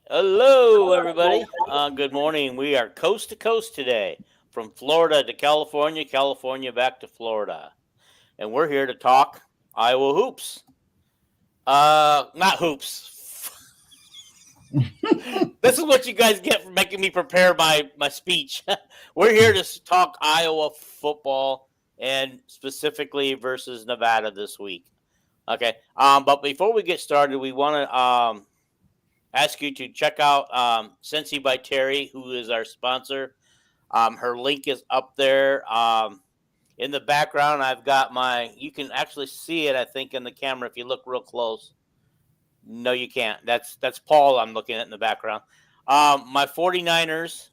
Hello, everybody. Good morning. We are coast to coast today, from Florida to California, California back to Florida, and we're here to talk Iowa hoops. Not hoops. This is what you guys get for making me prepare my speech. We're here to talk Iowa football and specifically versus Nevada this week. Okay. But before we get started, we want to ask you to check out Cincy by Terry, who is our sponsor. Her link is up there. In the background, I've got you can actually see it, I think, in the camera if you look real close. No, you can't. That's Paul I'm looking at in the background. My 49ers,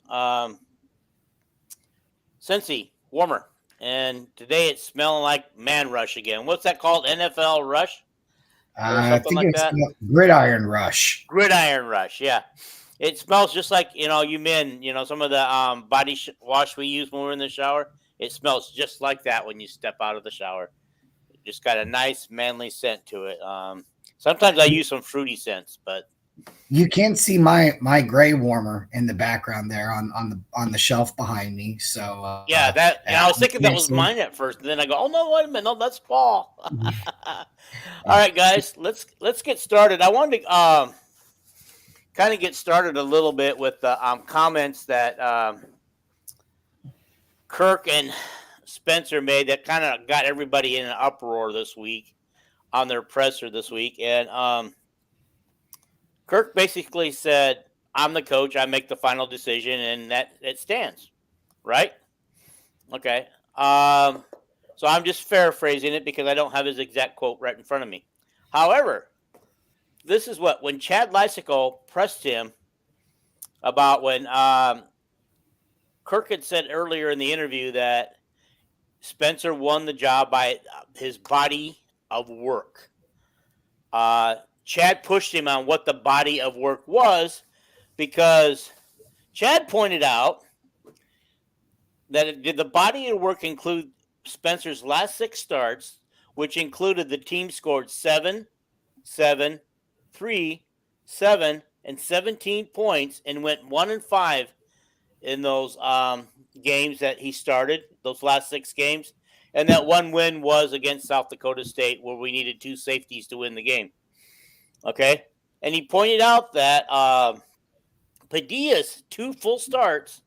Cincy, warmer. And today it's smelling like Man Rush again. What's that called? NFL Rush? Or I something think like it's that? Gridiron Rush. Gridiron Rush, yeah. It smells just like, you men, some of the body wash we use when we're in the shower. It smells just like that when you step out of the shower. It just got a nice manly scent to it. Sometimes I use some fruity scents, but You can see my gray warmer in the background there on the shelf behind me. So yeah, I was thinking that was mine at first, and then I go, oh no, wait a minute, no, that's Paul. All right, guys, let's get started. I wanted to kind of get started a little bit with the comments that Kirk and Spencer made that kind of got everybody in an uproar this week on their presser this week. And Kirk basically said, I'm the coach, I make the final decision, and that it stands. Right? Okay. So I'm just paraphrasing it because I don't have his exact quote right in front of me. However, this is when Chad Lysico pressed him about when Kirk had said earlier in the interview that Spencer won the job by his body of work. Chad pushed him on what the body of work was because Chad pointed out that did the body of work include Spencer's last 6 starts, which included the team scored 7, 7, 3, 7, and 17 points and went 1-5 in those games that he started, those last 6 games. And that one win was against South Dakota State where we needed 2 safeties to win the game. Okay? And he pointed out that Padilla's 2 full starts,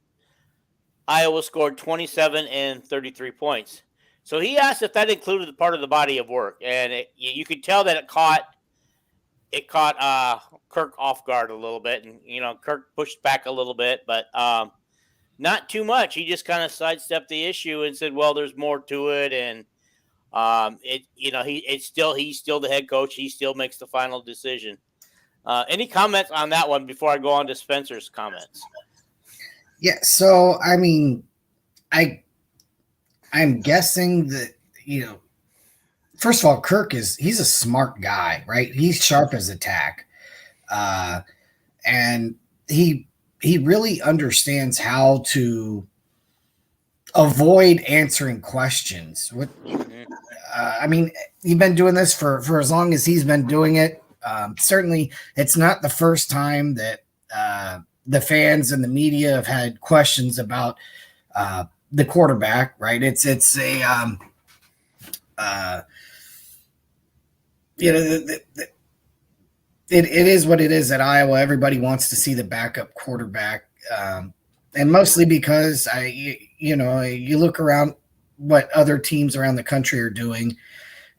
Iowa scored 27 and 33 points. So he asked if that included part of the body of work. And you could tell that it caught Kirk off guard a little bit. And, Kirk pushed back a little bit, but not too much. He just kind of sidestepped the issue and said, well, there's more to it. And, he's still the head coach. He still makes the final decision. Any comments on that one before I go on to Spencer's comments? Yeah, so I mean, I'm guessing that, first of all, he's a smart guy, right? He's sharp as a tack. And he really understands how to avoid answering questions. I mean, you've been doing this for as long as he's been doing it. Certainly, it's not the first time that the fans and the media have had questions about the quarterback, right? It is what it is at Iowa. Everybody wants to see the backup quarterback, and mostly because you look around what other teams around the country are doing.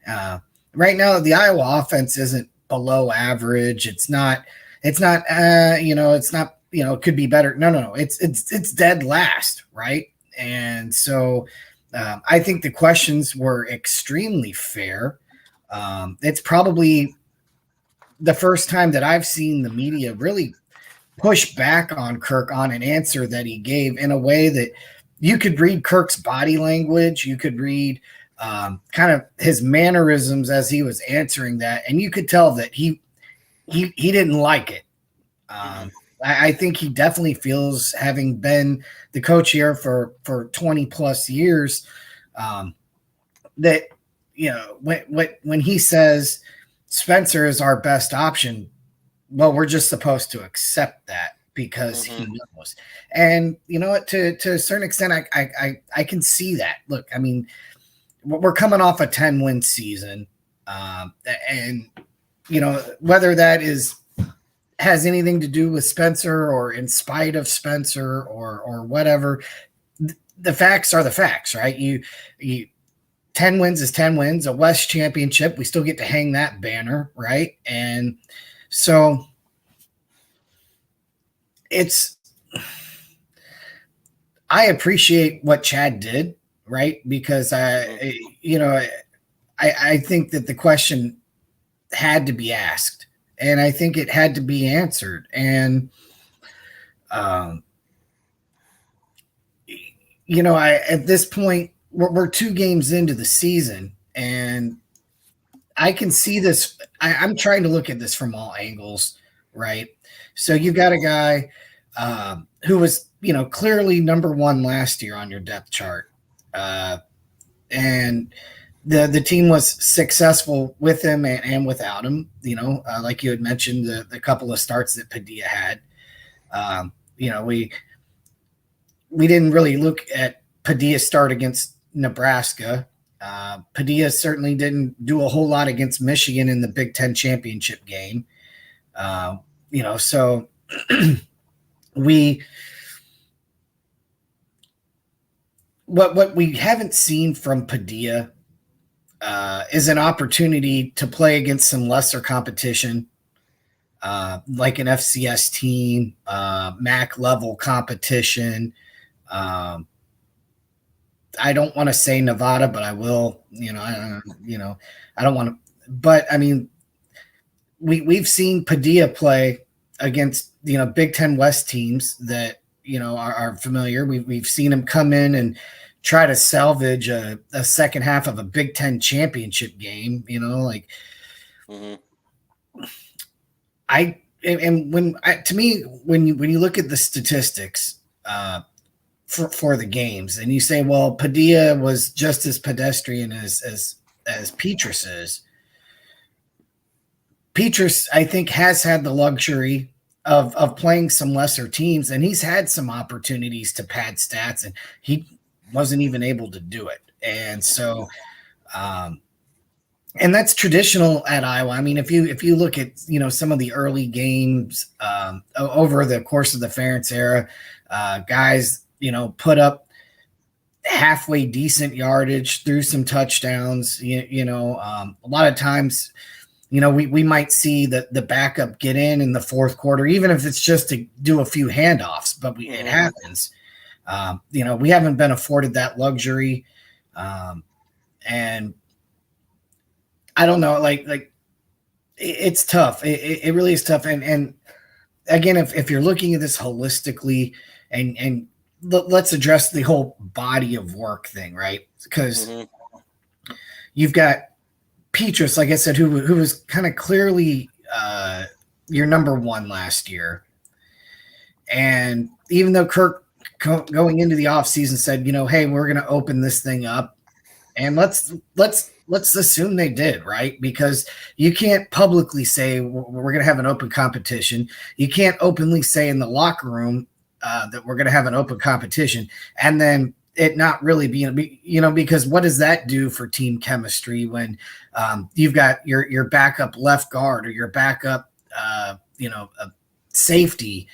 Right now, the Iowa offense isn't below average. It's not. It's not. It could be better. No. It's dead last, right? And so I think the questions were extremely fair. It's probably the first time that I've seen the media really push back on Kirk on an answer that he gave in a way that you could read Kirk's body language. You could read kind of his mannerisms as he was answering that. And you could tell that he didn't like it. I think he definitely feels, having been the coach here for 20 plus years, that, when he says Spencer is our best option, well, we're just supposed to accept that because he knows. And you know what? To a certain extent, I can see that. Look, I mean, we're coming off a 10-win season, and you know whether that has anything to do with Spencer or in spite of Spencer or whatever. The facts are the facts, right? You 10 wins is 10 wins, a West championship. We still get to hang that banner, right? And so I appreciate what Chad did, right? Because I think that the question had to be asked, and I think it had to be answered. And, at this point, we're 2 games into the season, and I can see this. I'm trying to look at this from all angles, right? So you've got a guy who was, clearly number 1 last year on your depth chart. And the team was successful with him and without him, like you had mentioned, the couple of starts that Padilla had. We didn't really look at Padilla's start against Nebraska. Padilla certainly didn't do a whole lot against Michigan in the Big Ten championship game. So what we haven't seen from Padilla is an opportunity to play against some lesser competition, like an FCS team, MAC level competition. I don't want to say Nevada, but I will. I don't want to. But I mean, we've seen Padilla play against Big Ten West teams that are familiar. We've seen him come in and try to salvage a second half of a Big Ten championship game. To me, when you look at the statistics for the games, and you say, well, Padilla was just as pedestrian as Petrus is. Petrus, I think, has had the luxury of playing some lesser teams, and he's had some opportunities to pad stats, and he wasn't even able to do it. And so, and that's traditional at Iowa. I mean, if you look at some of the early games over the course of the Ferentz era, guys put up halfway decent yardage, threw some touchdowns. A lot of times, we might see the backup get in the fourth quarter, even if it's just to do a few handoffs. But it happens. We haven't been afforded that luxury, and I don't know, like it's tough. It really is tough. And again, if you're looking at this holistically, and let's address the whole body of work thing, right? Because you've got Petrus, like I said, who was kind of clearly your number 1 last year. And even though Kirk going into the offseason said, hey, we're going to open this thing up, and let's assume they did, right? Because you can't publicly say we're going to have an open competition. You can't openly say in the locker room that we're going to have an open competition, and then it not really being, because what does that do for team chemistry when you've got your backup left guard or your backup, safety,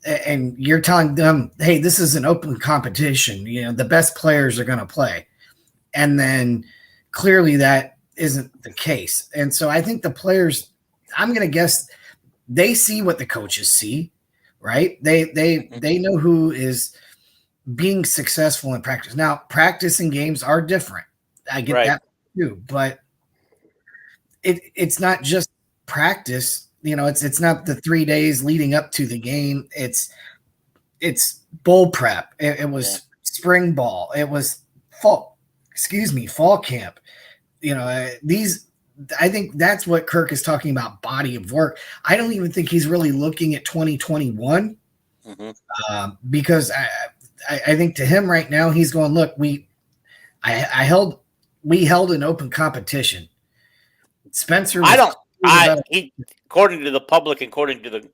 and you're telling them, hey, this is an open competition. The best players are going to play. And then clearly that isn't the case. And so I think the players, I'm going to guess they see what the coaches see, right? They know who is being successful in practice. Now, practice and games are different. I get that too, but it's not just practice. It's not the 3 days leading up to the game. It's bowl prep. It was spring ball. It was fall camp. I think that's what Kirk is talking about, body of work. I don't even think he's really looking at 2021 because I think to him right now, he's going, look, we held an open competition. Spencer was According to the public, according to the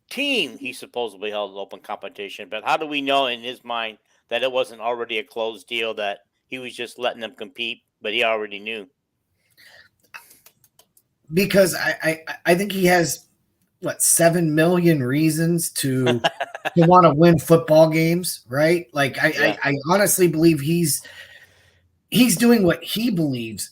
team, he supposedly held open competition. But how do we know in his mind that it wasn't already a closed deal, that he was just letting them compete, but he already knew? Because I think he has 7 million reasons to want to win football games, right? Like I honestly believe he's doing what he believes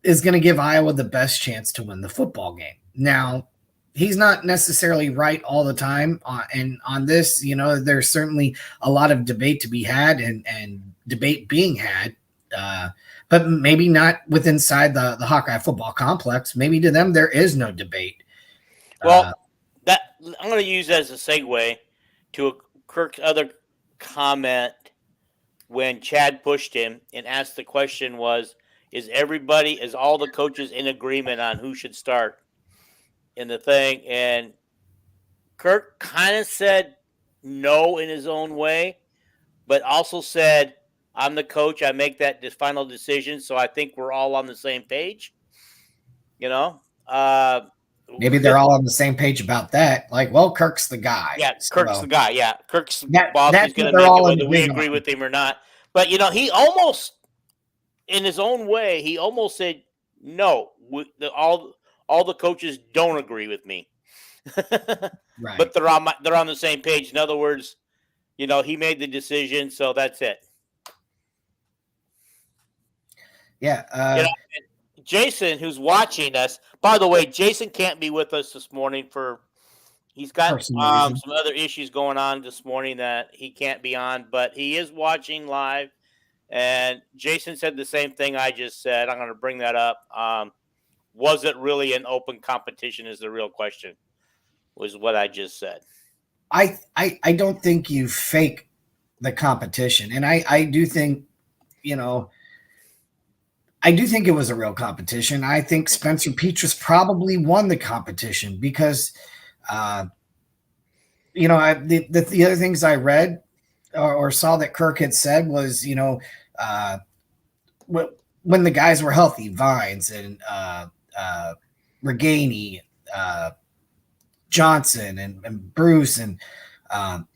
is going to give Iowa the best chance to win the football game. Now, he's not necessarily right all the time on this. There's certainly a lot of debate to be had and debate being had, but maybe not inside the Hawkeye football complex. Maybe to them there is no debate. Well, that I'm going to use that as a segue to Kirk's other comment when Chad pushed him and asked the question is all the coaches in agreement on who should start in the thing? And Kirk kind of said no in his own way, but also said, I'm the coach. I make that final decision. So I think we're all on the same page. Maybe they're all on the same page about that. Like, well, Kirk's the guy. Yeah, Kirk's the guy. Yeah, Kirk's boss. He's going to make it whether we agree with him or not. But, he almost, in his own way, he almost said, no, all the coaches don't agree with me. Right. But they're on the same page. In other words, he made the decision, so that's it. Yeah. Jason, who's watching us, by the way, Jason can't be with us this morning he's got some other issues going on this morning that he can't be on, but he is watching live. And Jason said the same thing I just said. I'm going to bring that up. Was it really an open competition is the real question, was what I just said. I don't think you fake the competition. And I do think, I do think it was a real competition. I think Spencer Petras probably won the competition because, the other things I read or saw that Kirk had said was, when the guys were healthy, Vines and Reganey, Johnson and Bruce, and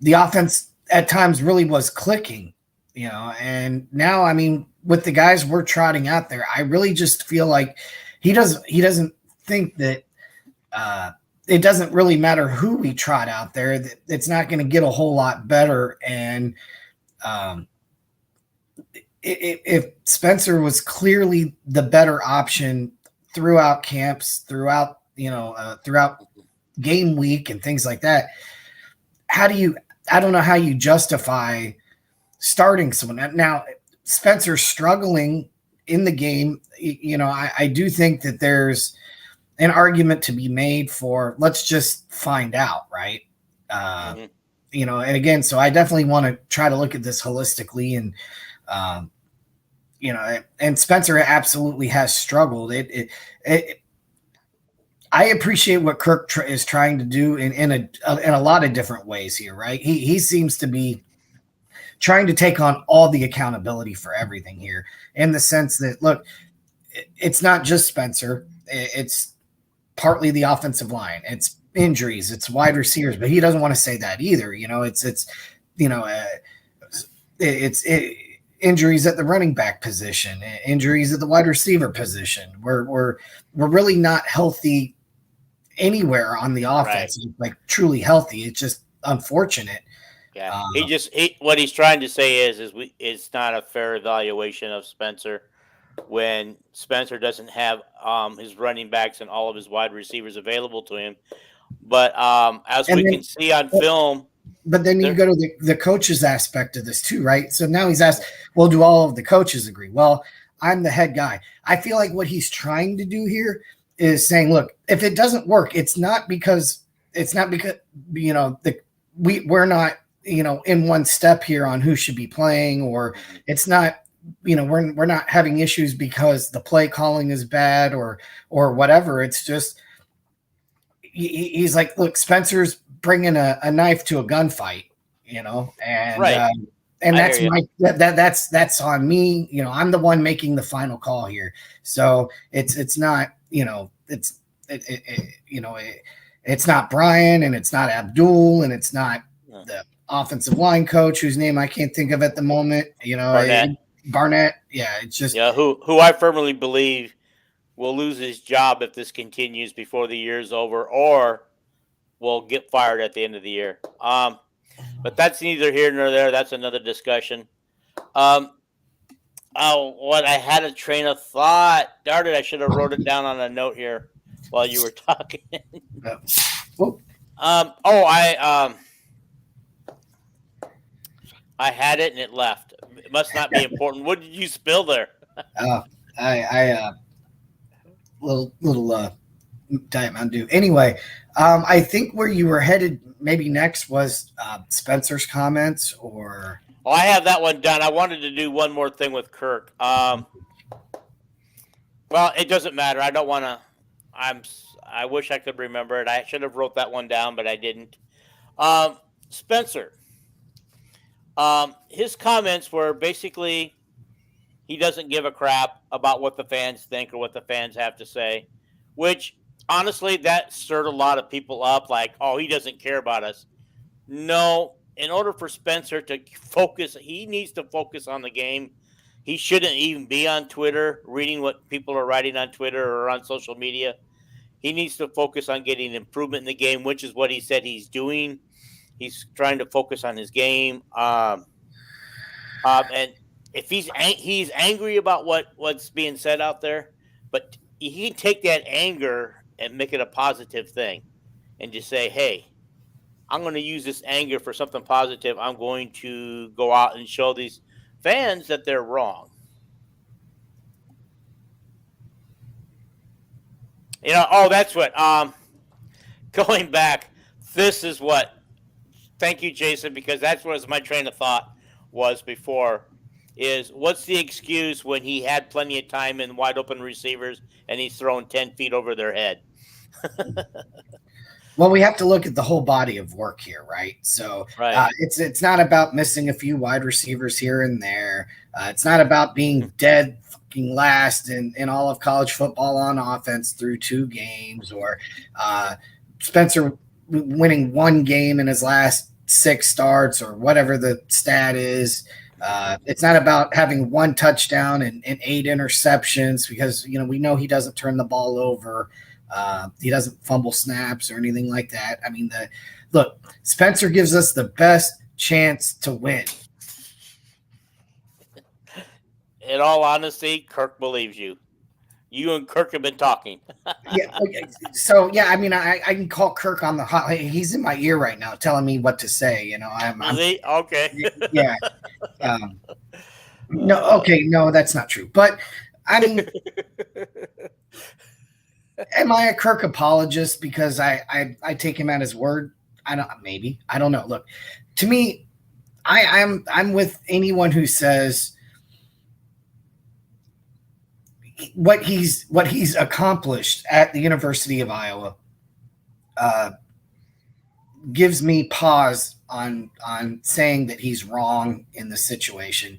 the offense at times really was clicking, and now, I mean, with the guys we're trotting out there, I really just feel like he doesn't think that it doesn't really matter who we trot out there, that it's not going to get a whole lot better. And if Spencer was clearly the better option throughout camps, throughout game week and things like that, I don't know how you justify starting someone. Now, Spencer's struggling in the game. I do think that there's an argument to be made for, let's just find out, right? And again, so I definitely want to try to look at this holistically, and and Spencer absolutely has struggled. I appreciate what Kirk is trying to do in a lot of different ways here, right? He seems to be trying to take on all the accountability for everything here, in the sense that, look, it's not just Spencer. It's partly the offensive line. It's injuries. It's wide receivers, but he doesn't want to say that either. It's injuries at the running back position, injuries at the wide receiver position. We're really not healthy anywhere on the offense, right? Like truly healthy. It's just unfortunate. Yeah, what he's trying to say is it's not a fair evaluation of Spencer when Spencer doesn't have his running backs and all of his wide receivers available to him. But as we can see on film. But then you go to the coaches aspect of this too, right? So now he's asked, well, do all of the coaches agree? Well, I'm the head guy. I feel like what he's trying to do here is saying, look, if it doesn't work, it's not because we're not, in one step here on who should be playing, or it's not, we're not having issues because the play calling is bad or whatever. It's just, he's like, look, Spencer's bringing a knife to a gunfight, and right. And that's on me. I'm the one making the final call here. So it's not, it's not Brian and it's not Abdul and it's not the offensive line coach whose name I can't think of at the moment. Barnett. Yeah, it's just who I firmly believe will lose his job if this continues before the year's over, or will get fired at the end of the year. But that's neither here nor there. That's another discussion. What I had a train of thought. Darn it, I should have wrote it down on a note here while you were talking. I had it and it left. It must not be important. What did you spill there? Little Diet Mountain Dew. Anyway, I think where you were headed maybe next was Spencer's comments, or I have that one done. I wanted to do one more thing with Kirk. Well, it doesn't matter. I don't want to. I wish I could remember it. I should have wrote that one down, but I didn't. Spencer. His comments were basically he doesn't give a crap about what the fans think or what the fans have to say, which honestly, that stirred a lot of people up like, oh, he doesn't care about us. No, in order for Spencer to focus, he needs to focus on the game. He shouldn't even be on Twitter, reading what people are writing on Twitter or on social media. He needs to focus on getting improvement in the game, which is what he said he's doing. He's trying to focus on his game. And if he's angry about what's being said out there, but he can take that anger and make it a positive thing and just say, hey, I'm going to use this anger for something positive. I'm going to go out and show these fans that they're wrong. That's what, going back, this is what, thank you, Jason, because that's what my train of thought was before, is what's the excuse when he had plenty of time and wide open receivers and he's throwing 10 feet over their head? Well, we have to look at the whole body of work here, right? So it's not about missing a few wide receivers here and there. It's not about being dead fucking last in all of college football on offense through 2 games, or Spencer winning 1 game in his last 6 starts, or whatever the stat is. It's not about having 1 touchdown and 8 interceptions, because we know he doesn't turn the ball over. He doesn't fumble snaps or anything like that. I mean, look, Spencer gives us the best chance to win. In all honesty, Kirk believes you. You and Kirk have been talking. Yeah. Okay. So yeah, I mean, I can call Kirk on the hot. He's in my ear right now, telling me what to say. I'm okay. Yeah. No. Okay. No, that's not true. But I mean, am I a Kirk apologist because I take him at his word? I don't know. Look, to me, I'm with anyone who says what he's accomplished at the University of Iowa gives me pause on saying that he's wrong in the situation.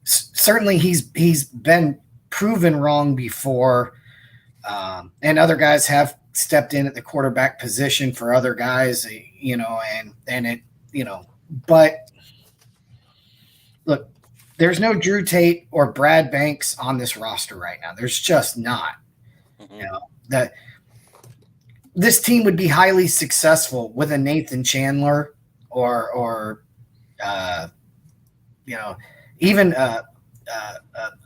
Certainly, he's been proven wrong before, and other guys have stepped in at the quarterback position for other guys, but look, there's no Drew Tate or Brad Banks on this roster right now. There's just not. Mm-hmm. This team would be highly successful with a Nathan Chandler or even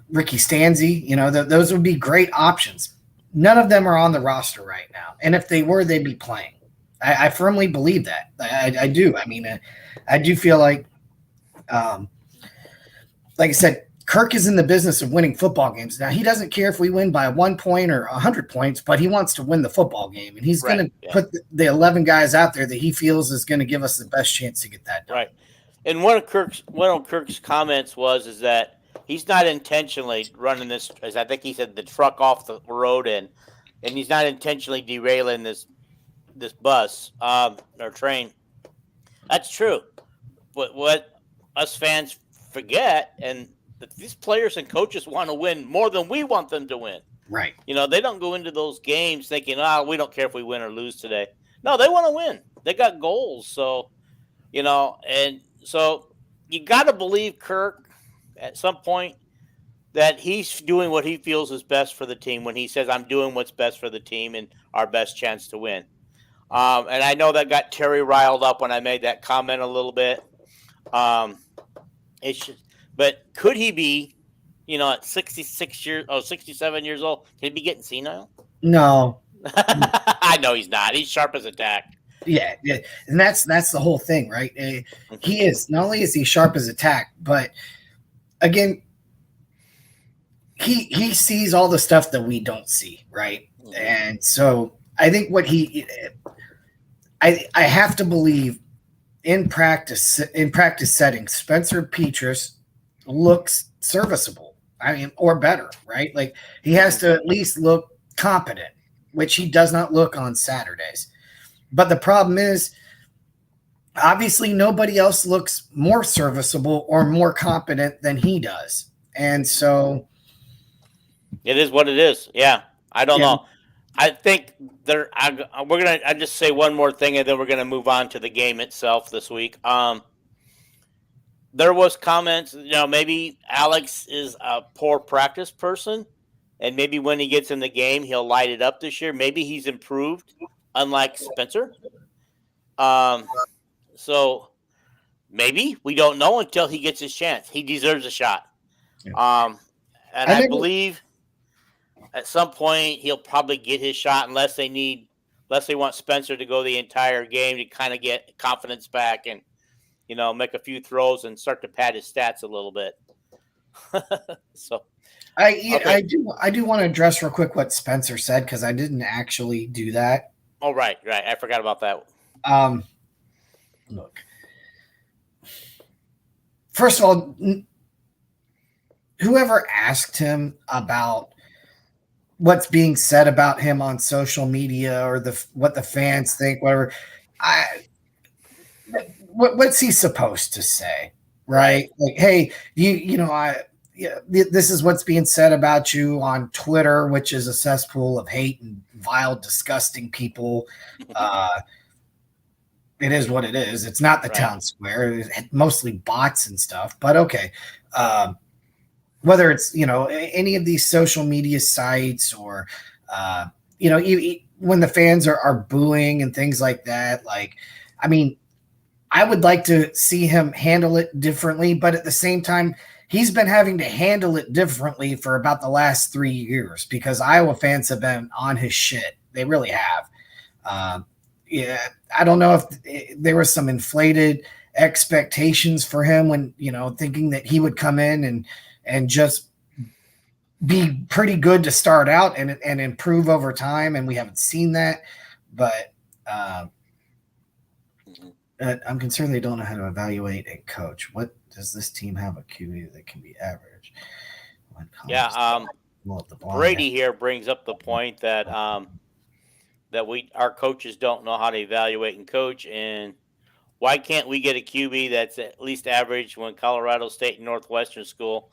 Ricky Stanzi. Those would be great options. None of them are on the roster right now, and if they were, they'd be playing. I firmly believe that. I do. I mean, I do feel like I said, Kirk is in the business of winning football games. Now, he doesn't care if we win by 1 point or 100 points, but he wants to win the football game. And he's going to put the 11 guys out there that he feels is going to give us the best chance to get that done. Right. And one of Kirk's comments is that he's not intentionally running this, as I think he said, the truck off the road, and he's not intentionally derailing this bus or train. That's true. But what us fans forget, and that these players and coaches want to win more than we want them to win. Right. They don't go into those games thinking, we don't care if we win or lose today. No, they want to win. They got goals. So, and so you got to believe Kirk at some point that he's doing what he feels is best for the team when he says, I'm doing what's best for the team and our best chance to win. And I know that got Terry riled up when I made that comment a little bit. But could he be, at 67 years old, can he be getting senile? No. I know he's not. He's sharp as a tack. Yeah. And that's the whole thing, right? He is. Not only is he sharp as a tack, but again, he sees all the stuff that we don't see, right? Mm-hmm. And so I think I have to believe in practice settings, Spencer Petras looks serviceable. Or better, right? Like he has to at least look competent, which he does not look on Saturdays. But the problem is, obviously, nobody else looks more serviceable or more competent than he does. And so it is what it is. Yeah. I don't know. I think I just say one more thing and then we're going to move on to the game itself this week. There was comments, maybe Alex is a poor practice person and maybe when he gets in the game, he'll light it up this year. Maybe he's improved, unlike Spencer. So maybe we don't know until he gets his chance. He deserves a shot. And I believe at some point he'll probably get his shot unless they want Spencer to go the entire game to kind of get confidence back and, make a few throws and start to pad his stats a little bit. So I do want to address real quick what Spencer said because I didn't actually do that. Oh, right. I forgot about that. Look, first of all, whoever asked him about what's being said about him on social media or what the fans think, whatever, what's he supposed to say, right? Like, hey, this is what's being said about you on Twitter, which is a cesspool of hate and vile, disgusting people. It is what it is. It's not the town square. It's mostly bots and stuff, but okay. Whether it's, any of these social media sites or, when the fans are booing and things like that, I would like to see him handle it differently, but at the same time, he's been having to handle it differently for about the last 3 years because Iowa fans have been on his shit. They really have. I don't know if there was some inflated expectations for him when, thinking that he would come in and just be pretty good to start out and improve over time. And we haven't seen that, but I'm concerned they don't know how to evaluate and coach. What does this team have a QB that can be average? Brady here brings up the point that our coaches don't know how to evaluate and coach, and why can't we get a QB that's at least average when Colorado State and Northwestern School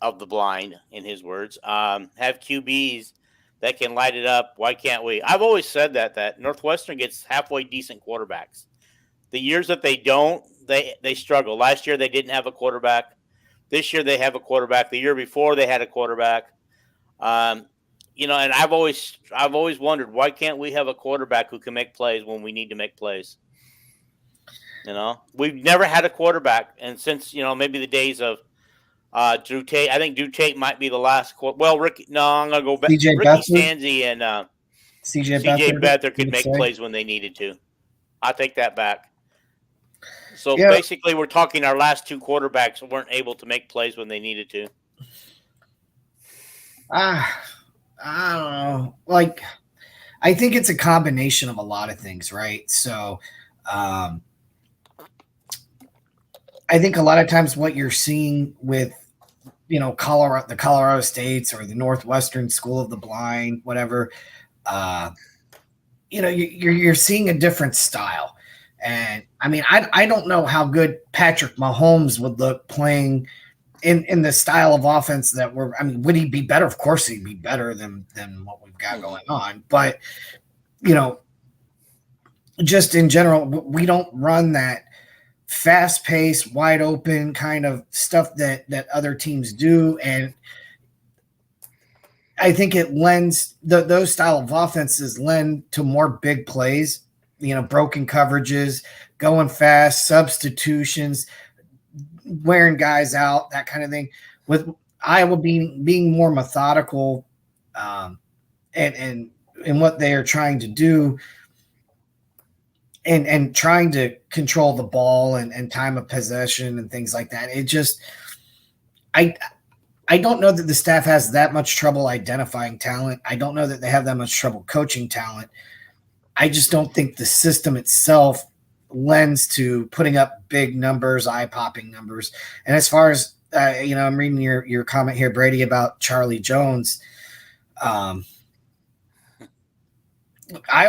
of the blind, in his words, have QBs that can light it up? Why can't we? I've always said that Northwestern gets halfway decent quarterbacks. The years that they don't, they struggle. Last year they didn't have a quarterback. This year they have a quarterback. The year before they had a quarterback. And I've always wondered, why can't we have a quarterback who can make plays when we need to make plays? We've never had a quarterback, and since maybe the days of Drew Tate, I think Drew Tate might be the last. Ricky. No, I'm gonna go back. Ricky Stanzi and CJ Beathard could make plays when they needed to. I take that back. So basically, we're talking our last two quarterbacks weren't able to make plays when they needed to. I don't know. I think it's a combination of a lot of things, right? So, I think a lot of times what you're seeing with, the Colorado States or the Northwestern School of the Blind, whatever, you're seeing a different style. And I don't know how good Patrick Mahomes would look playing in the style of offense that would he be better? Of course he'd be better than what we've got going on. But, just in general, we don't run that fast-paced, wide-open kind of stuff that other teams do. And I think it lends those style of offenses lend to more big plays, broken coverages, going fast, substitutions, wearing guys out, that kind of thing. With Iowa being more methodical, and what they are trying to do, and trying to control the ball and time of possession and things like that. It just, I don't know that the staff has that much trouble identifying talent. I don't know that they have that much trouble coaching talent. I just don't think the system itself lends to putting up big numbers, eye-popping numbers. And as far as, I'm reading your comment here, Brady, about Charlie Jones. I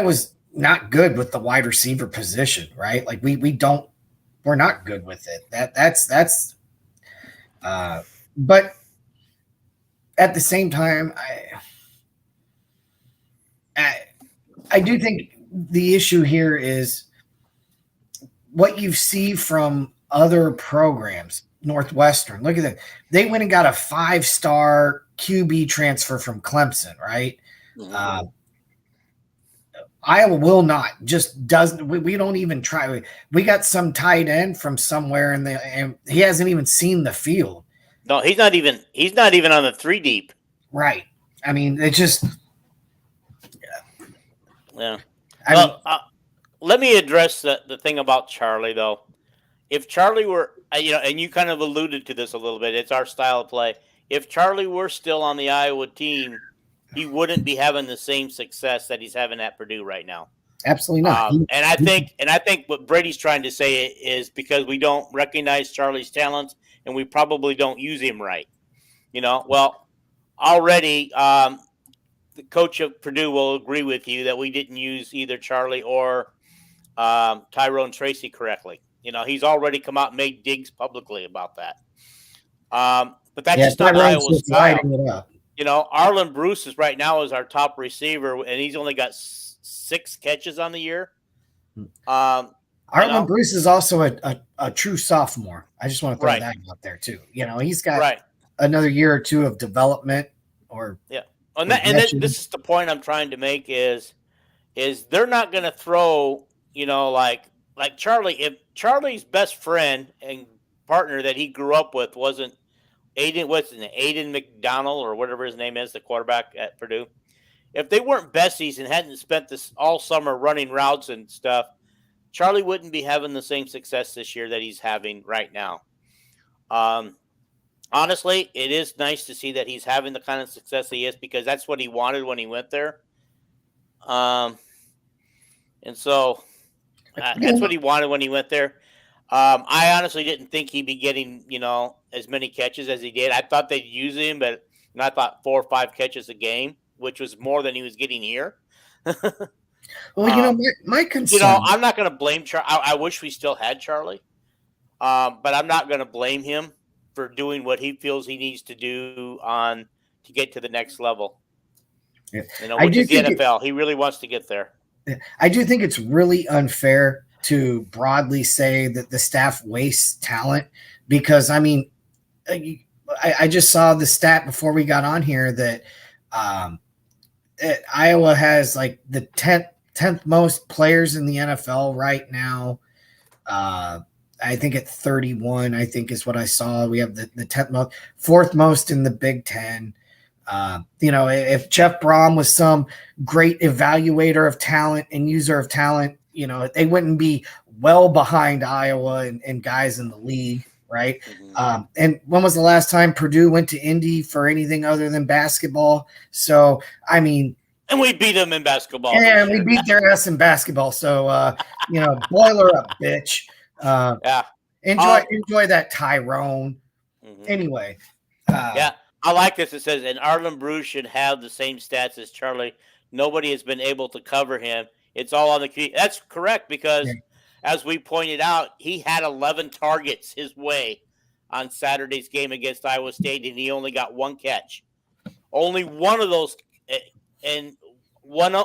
was not good with the wide receiver position, right? Like we're not good with it. That's but at the same time, I do think the issue here is what you see from other programs. Northwestern, look at that. They went and got a 5-star QB transfer from Clemson, right? Mm-hmm. Iowa will not, just doesn't. We don't even try. We got some tight end from somewhere, and he hasn't even seen the field. No, he's not even on the 3 deep. Right. I mean, it just. Yeah. Let me address the thing about Charlie, though. If Charlie were, and you kind of alluded to this a little bit, it's our style of play. If Charlie were still on the Iowa team, he wouldn't be having the same success that he's having at Purdue right now. Absolutely not. And I think what Brady's trying to say is because we don't recognize Charlie's talents and we probably don't use him right. Well, already the coach of Purdue will agree with you that we didn't use either Charlie or Tyrone Tracy correctly. He's already come out and made digs publicly about that. But that's just not Iowa's style. Arlen Bruce is right now is our top receiver, and he's only got 6 catches on the year. Arlen Bruce is also a true sophomore. I just want to throw that out there too. He's got another year or two of development. This is the point I'm trying to make is they're not going to throw like Charlie. If Charlie's best friend and partner that he grew up with wasn't Aiden McDonald or whatever his name is, the quarterback at Purdue. If they weren't besties and hadn't spent this all summer running routes and stuff, Charlie wouldn't be having the same success this year that he's having right now. Honestly, it is nice to see that he's having the kind of success he is because that's what he wanted when he went there. And so that's what he wanted when he went there. I honestly didn't think he'd be getting, as many catches as he did. I thought they'd use him, but I thought 4 or 5 catches a game, which was more than he was getting here. Well, my concern. I'm not going to blame Charlie. I wish we still had Charlie, but I'm not going to blame him for doing what he feels he needs to do to get to the next level. Yeah. Which is the NFL. He really wants to get there. I do think it's really unfair to broadly say that the staff wastes talent because, I just saw the stat before we got on here that Iowa has like the 10th most players in the NFL right now. I think at 31, I think is what I saw. We have the 10th most, 4th most in the Big Ten. If Jeff Brom was some great evaluator of talent and user of talent, they wouldn't be well behind Iowa and guys in the league, right? Mm-hmm. And when was the last time Purdue went to Indy for anything other than basketball? So, and we beat them in basketball. Yeah, we beat their ass in basketball. So, boiler up, bitch. Enjoy that, Tyrone. Mm-hmm. Anyway. I like this. It says, and Arlen Bruce should have the same stats as Charlie. Nobody has been able to cover him. It's all on the key. That's correct because, as we pointed out, he had 11 targets his way on Saturday's game against Iowa State, and he only got one catch. Only one of those, and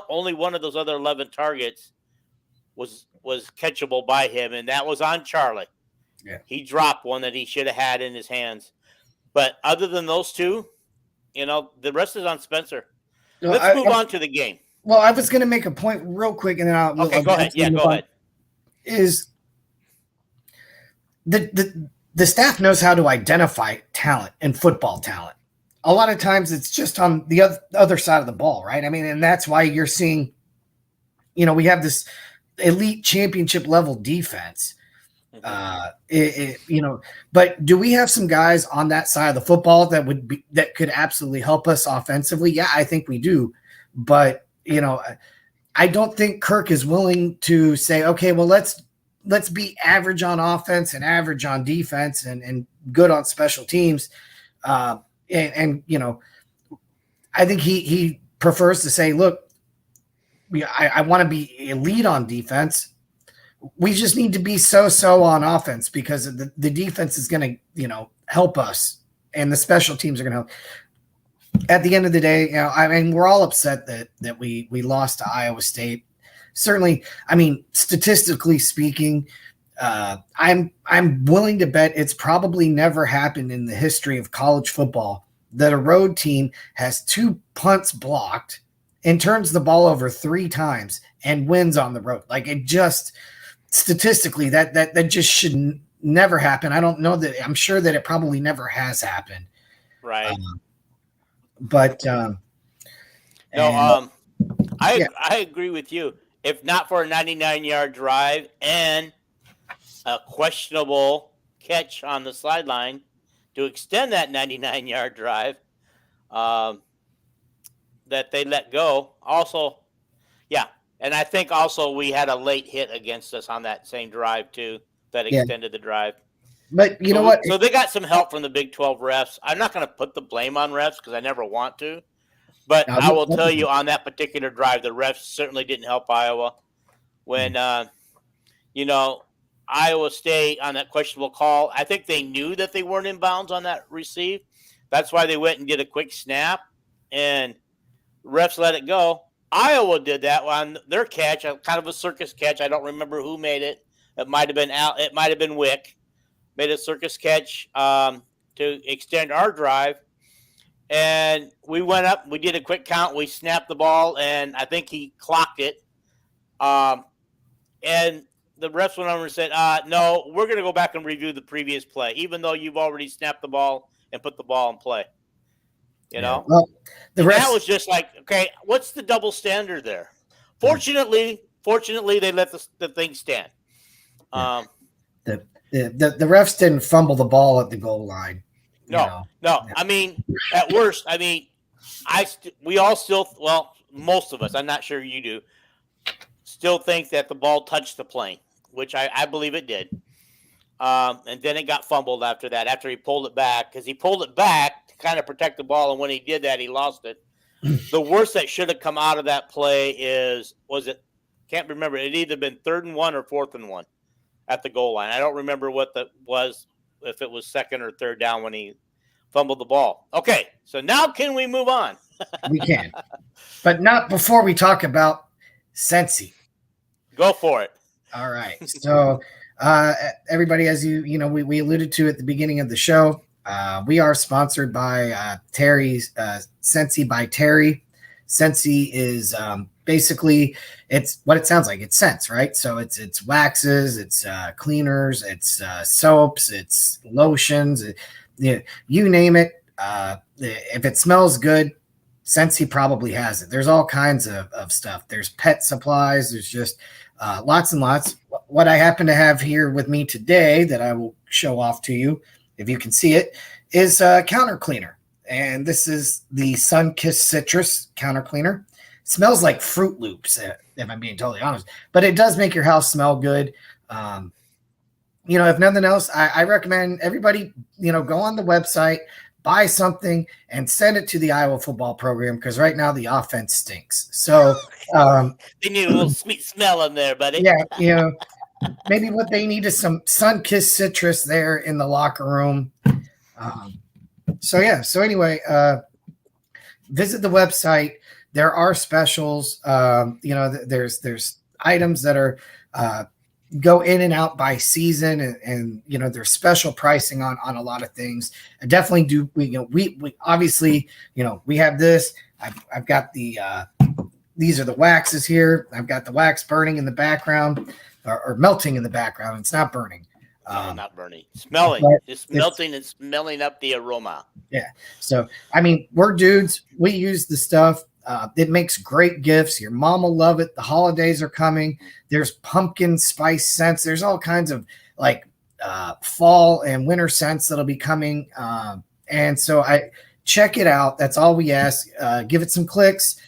only one of those other 11 targets was catchable by him, and that was on Charlie. Yeah. He dropped one that he should have had in his hands. But other than those two, the rest is on Spencer. Let's move on to the game. Well, I was going to make a point real quick, and then go ahead. Yeah, go ahead. Is the staff knows how to identify talent and football talent. A lot of times it's just on the other side of the ball, right? I mean, and that's why you're seeing, we have this elite championship level defense. But do we have some guys on that side of the football that could absolutely help us offensively? Yeah, I think we do. But, I don't think Kirk is willing to say, okay, well, let's be average on offense and average on defense and good on special teams. I think he prefers to say, look, I want to be elite on defense. We just need to be so on offense because the defense is going to, help us, and the special teams are going to help. At the end of the day, we're all upset that we lost to Iowa State. Certainly, statistically speaking, I'm willing to bet it's probably never happened in the history of college football that a road team has 2 punts blocked and turns the ball over 3 times and wins on the road. Like, it just statistically that just should never happen. I don't know that. I'm sure that it probably never has happened. Right. I agree with you. If not for a 99-yard drive and a questionable catch on the sideline to extend that 99-yard drive that they let go. Also, yeah. And I think also we had a late hit against us on that same drive, too, that extended the drive. But you know what? So they got some help from the Big 12 refs. I'm not going to put the blame on refs because I never want to. But I will tell you on that particular drive, the refs certainly didn't help Iowa. When, Iowa State on that questionable call, I think they knew that they weren't in bounds on that receive. That's why they went and did a quick snap, and refs let it go. Iowa did that on their catch, kind of a circus catch. I don't remember who made it. It might have been It might have been Wick. Made a circus catch to extend our drive. And we went up. We did a quick count. We snapped the ball, and I think he clocked it. And the refs went over and said, no, we're going to go back and review the previous play, even though you've already snapped the ball and put the ball in play. Well, that was just like, okay, what's the double standard there? Fortunately, they let the thing stand. The refs didn't fumble the ball at the goal line. No. At worst, we all still, most of us, I'm not sure you do, still think that the ball touched the plane, which I believe it did. And then it got fumbled after that, after he pulled it back, because he pulled it back to kind of protect the ball, and when he did that, he lost it. The worst that should have come out of that play can't remember, it either been 3rd and 1 or 4th and 1 at the goal line. I don't remember what that was, if it was 2nd or 3rd down when he fumbled the ball. Okay, so now can we move on? We can, but not before we talk about Cincy. Go for it. All right. So, everybody, as we alluded to at the beginning of the show, we are sponsored by Terry's Cincy by Terry. Cincy is basically, it's what it sounds like. It's scents, right? So it's waxes, it's cleaners, it's soaps, it's lotions, you name it. If it smells good, Cincy probably has it. There's all kinds of stuff. There's pet supplies. There's just lots and lots. What I happen to have here with me today that I will show off to you, if you can see it, is a counter cleaner. And this is the Sun-Kissed Citrus counter cleaner. It smells like Fruit Loops, if I'm being totally honest. But it does make your house smell good. If nothing else, I recommend everybody, go on the website, buy something, and send it to the Iowa football program, because right now the offense stinks. So they need a little sweet smell in there, buddy. Yeah, maybe what they need is some sun-kissed citrus there in the locker room. So anyway, visit the website. There are specials. There's items that are go in and out by season, and there's special pricing on a lot of things. I definitely do. We obviously, we have this. I've got the these are the waxes here. I've got the wax burning in the background or melting in the background. It's not burning. No, not burning. Smelling. It's melting and smelling up the aroma. Yeah. So, I mean, we're dudes. We use the stuff. It makes great gifts. Your mom will love it. The holidays are coming. There's pumpkin spice scents. There's all kinds of fall and winter scents that'll be coming. And so I check it out. That's all we ask. Give it some clicks.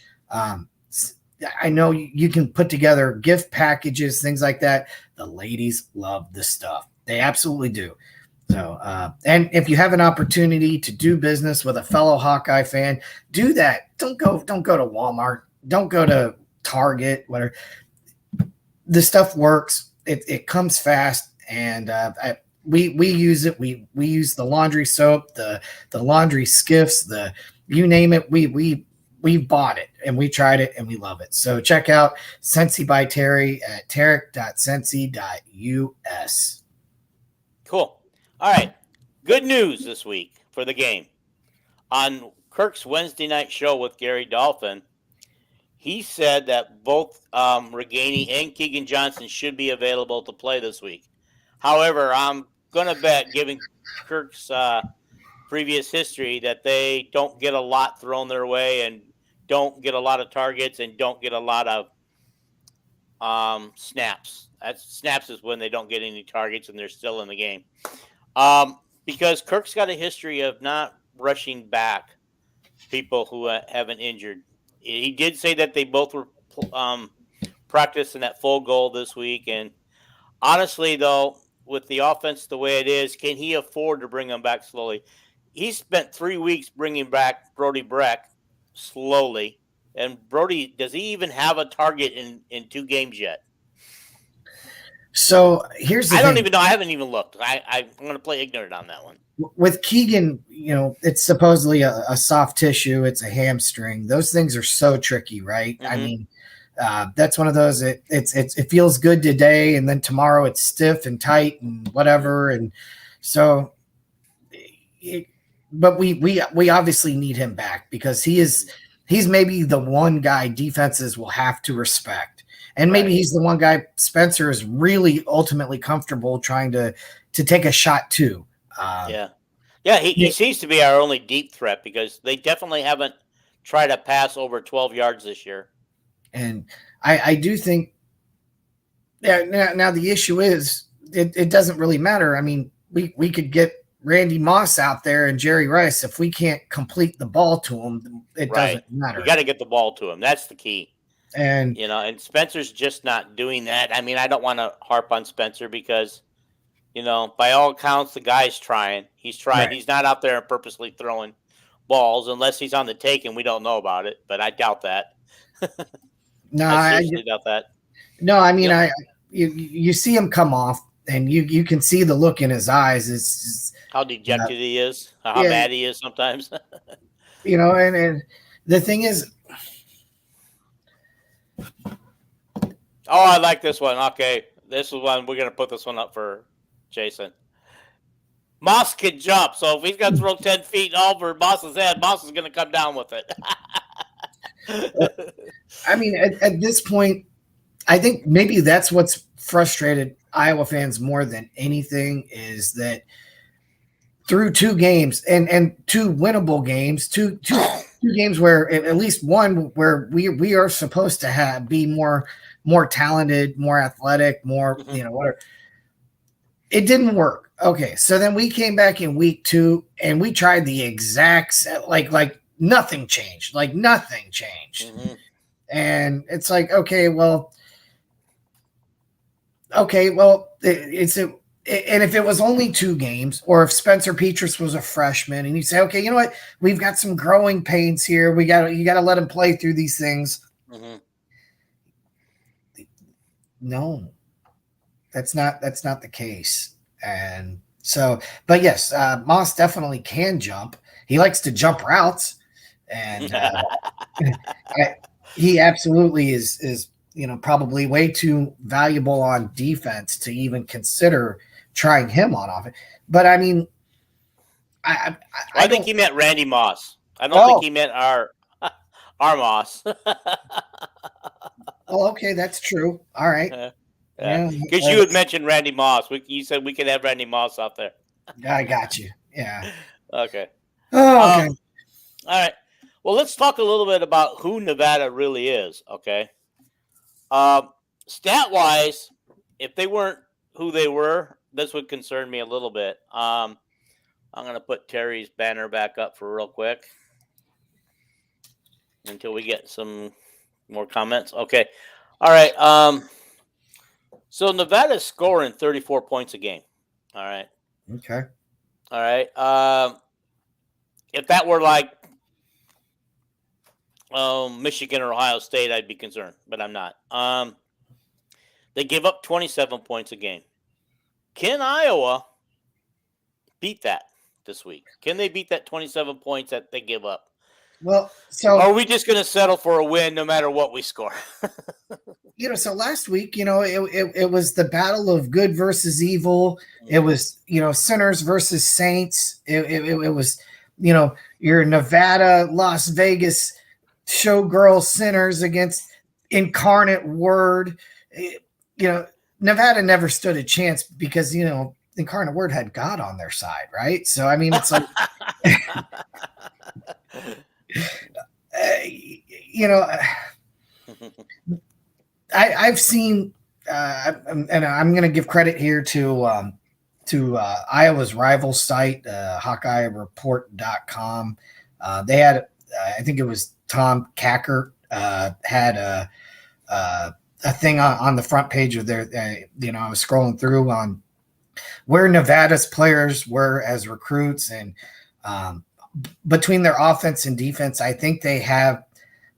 I know you can put together gift packages, things like that. The ladies love this stuff. They absolutely do. So, and if you have an opportunity to do business with a fellow Hawkeye fan, do that. Don't go to Walmart. Don't go to Target, whatever. The stuff works. It comes fast, and we use it. We use the laundry soap, the laundry skiffs, you name it. We bought it and we tried it and we love it. So check out Scentsy by Terry at tarek.scentsy.us. Cool. All right. Good news this week for the game. On Kirk's Wednesday night show with Gary Dolphin, he said that both Reganey and Keegan Johnson should be available to play this week. However, I'm going to bet, given Kirk's previous history, that they don't get a lot thrown their way and don't get a lot of targets and don't get a lot of snaps. Snaps is when they don't get any targets and they're still in the game. Because Kirk's got a history of not rushing back people who have been injured. He did say that they both were practicing at full goal this week. And honestly, though, with the offense the way it is, can he afford to bring them back slowly? He spent 3 weeks bringing back Brody Breck slowly. And Brody, does he even have a target in 2 games yet? So here's the I thing. don't even know. I haven't even looked. I'm going to play ignorant on that one. With Keegan, it's supposedly a soft tissue. It's a hamstring. Those things are so tricky, right? Mm-hmm. I mean, that's one of those. It feels good today, and then tomorrow it's stiff and tight and whatever. And so, but we obviously need him back because he's maybe the one guy defenses will have to respect. And maybe he's the one guy Spencer is really ultimately comfortable trying to take a shot to. He seems to be our only deep threat because they definitely haven't tried to pass over 12 yards this year. And I do think now the issue is it doesn't really matter. I mean, we could get Randy Moss out there and Jerry Rice. If we can't complete the ball to him, it doesn't matter. We got to get the ball to him. That's the key. And and Spencer's just not doing that. I mean, I don't want to harp on Spencer because, by all accounts, the guy's trying. He's trying. Right. He's not out there purposely throwing balls unless he's on the take and we don't know about it. But I doubt that. No, I doubt that. No, I mean, you see him come off, and you can see the look in his eyes. It's how dejected he is, how mad he is sometimes. And the thing is. Oh, I like this one. Okay, this is one. We're going to put this one up for Jason. Moss can jump, so if he's going to throw 10 feet over Moss's head, Moss is going to come down with it. I mean, at this point, I think maybe that's what's frustrated Iowa fans more than anything is that through 2 games and 2 winnable games, two games where at least one where we are supposed to be more talented, more athletic, more whatever. It didn't work. Okay, so then we came back in week 2 and we tried the exact like nothing changed, mm-hmm. And it's like it's a. And if it was only 2 games, or if Spencer Petras was a freshman, and you say, okay, you know what, we've got some growing pains here. You got to let him play through these things. Mm-hmm. No, That's not the case. And so, but yes, Moss definitely can jump. He likes to jump routes, and he absolutely is probably way too valuable on defense to even consider trying him on offense. But I mean, I think he meant Randy Moss. I don't think he meant our Moss. Oh, okay, that's true. All right. Yeah, because you had mentioned Randy Moss. You said we could have Randy Moss out there. I got you. Yeah. Okay. Oh, okay. All right. Well, let's talk a little bit about who Nevada really is. Okay. Stat-wise, if they weren't who they were, this would concern me a little bit. I'm going to put Terry's banner back up for real quick until we get some more comments. Okay. All right. So Nevada's scoring 34 points a game. All right. Okay. All right. If that were like Michigan or Ohio State, I'd be concerned, but I'm not. They give up 27 points a game. Can Iowa beat that this week? Can they beat that 27 points that they give up? Well, so or are we just going to settle for a win no matter what we score? So last week, it was the battle of good versus evil. It was, sinners versus saints. It was, your Nevada, Las Vegas showgirl sinners against incarnate word. Nevada never stood a chance because, incarnate word had God on their side, right? So, I mean, it's like, I've seen, and I'm going to give credit here to Iowa's rival site, HawkeyeReport.com. They had, I think it was Tom Kackert, had a thing on the front page of their, I was scrolling through on where Nevada's players were as recruits, and between their offense and defense, I think they have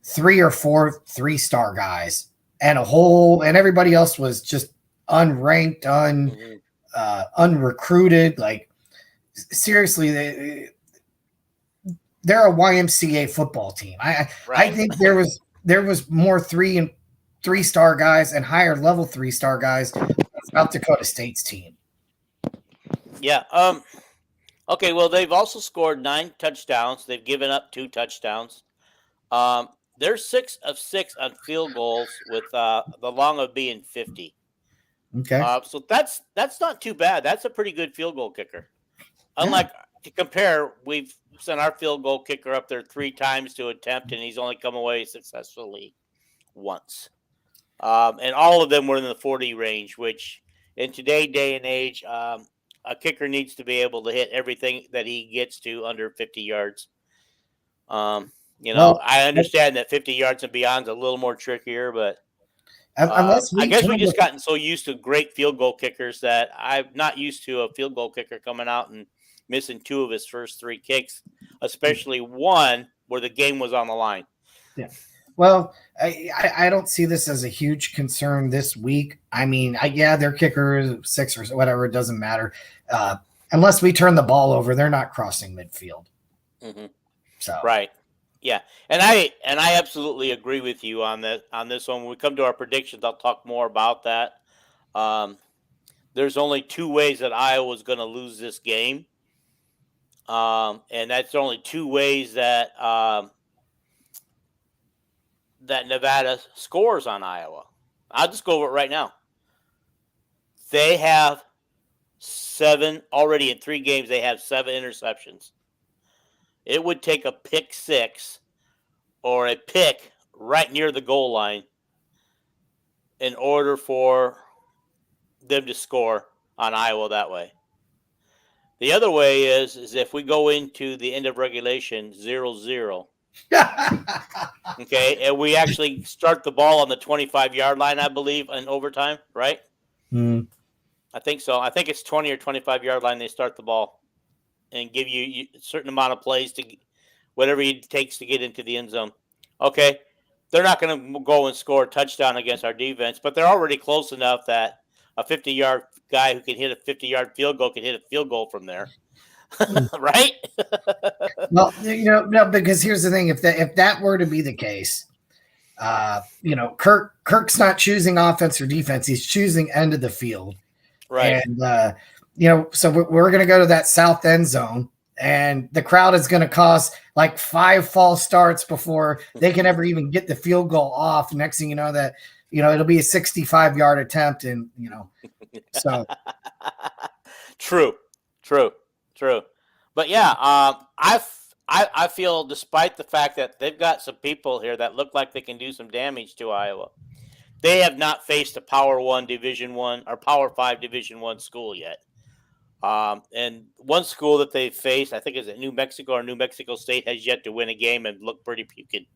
3 or 4 3-star guys, and everybody else was just unranked, unrecruited. Like, seriously, they're a YMCA football team. I think there was more 3 and 3-star guys and higher level 3-star guys on South Dakota State's team. Yeah. Okay. Well, they've also scored 9 touchdowns. They've given up 2 touchdowns. They're 6 of 6 on field goals with the long of being 50. Okay. So that's not too bad. That's a pretty good field goal kicker. Unlike to compare, we've sent our field goal kicker up there 3 times to attempt, and he's only come away successfully once. And all of them were in the 40 range, which in today's day and age, a kicker needs to be able to hit everything that he gets to under 50 yards. I understand that 50 yards and beyond is a little more trickier, but I guess we just gotten so used to great field goal kickers that I'm not used to a field goal kicker coming out and missing 2 of his first 3 kicks, especially one where the game was on the line. Yeah. Well, I don't see this as a huge concern this week. I mean, their kicker is 6 or whatever. It doesn't matter. Unless we turn the ball over, they're not crossing midfield. Mm-hmm. So right. Yeah. And I absolutely agree with you on this one. When we come to our predictions, I'll talk more about that. There's only 2 ways that Iowa's going to lose this game. And that's only 2 ways that that Nevada scores on Iowa. I'll just go over it right now. They have 7 already in 3 games. They have 7 interceptions. It would take a pick 6 or a pick right near the goal line in order for them to score on Iowa that way. The other way is if we go into the end of regulation 0-0. Okay, and we actually start the ball on the 25-yard line, I believe, in overtime, right? Mm. I think so. I think it's 20 or 25-yard line they start the ball and give you a certain amount of plays to whatever it takes to get into the end zone. Okay, they're not going to go and score a touchdown against our defense, but they're already close enough that a 50-yard guy who can hit a 50-yard field goal can hit a field goal from there, right? Well, no, because here's the thing: if that were to be the case, Kirk's not choosing offense or defense; he's choosing end of the field, Right. And so we're going to go to that south end zone, and the crowd is going to cause like 5 false starts before they can ever even get the field goal off. Next thing you know, that it'll be a 65-yard attempt, and so True. But yeah, I feel, despite the fact that they've got some people here that look like they can do some damage to Iowa, they have not faced a Power 1 Division 1 or Power 5 Division 1 school yet. And one school that they faced, I think, is at New Mexico or New Mexico State, has yet to win a game and look pretty puking.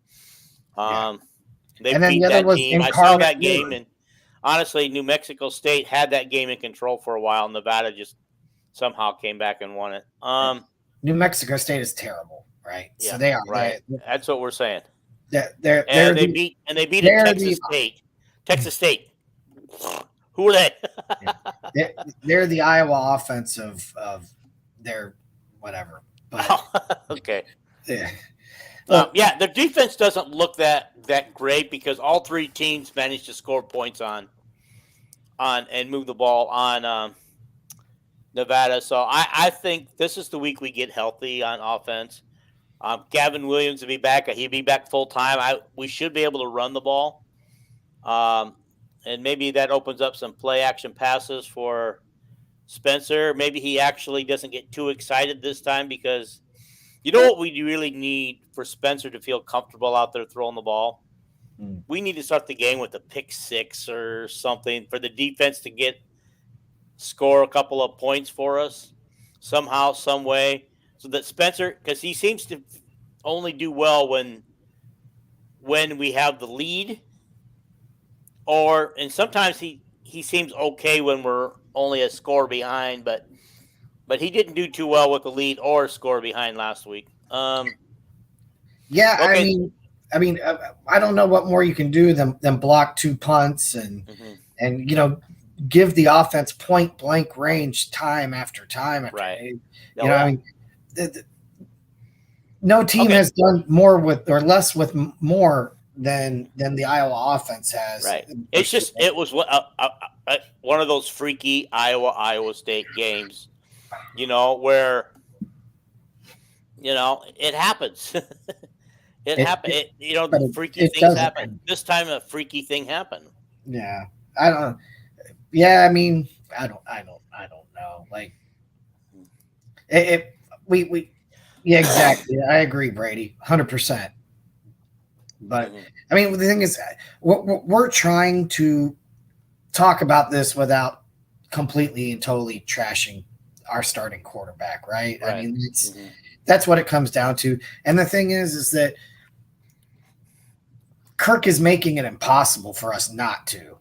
They beat that team. I saw that game, and honestly, New Mexico State had that game in control for a while. Nevada just somehow came back and won it. New Mexico State is terrible, right? Yeah, so they are right. That's what we're saying. They beat Texas State. Texas State. Who are they? They're the Iowa offense of their whatever. But, okay. Yeah. Their defense doesn't look that great because all 3 teams managed to score points on and move the ball on Nevada. So I think this is the week we get healthy on offense. Gavin Williams will be back. He'll be back full time. We should be able to run the ball. And maybe that opens up some play action passes for Spencer. Maybe he actually doesn't get too excited this time, because you know what we really need for Spencer to feel comfortable out there throwing the ball? We need to start the game with a pick 6 or something for the defense to score a couple of points for us somehow, some way, so that Spencer, because he seems to only do well when we have the lead. And sometimes he seems okay when we're only a score behind, but he didn't do too well with the lead or score behind last week. Okay. I mean, I don't know what more you can do than block 2 punts and give the offense point blank range time after time. Right. No team has done more with or less with more than the Iowa offense has. Right. It was one of those freaky Iowa State games, where it happens. The freaky things happen. This time a freaky thing happened. Yeah. I don't. Yeah, I mean, I don't know. Like yeah, exactly. I agree, Brady, 100%. But I mean, the thing is, we're trying to talk about this without completely and totally trashing our starting quarterback, right? I mean, that's what it comes down to. And the thing is that Kirk is making it impossible for us not to,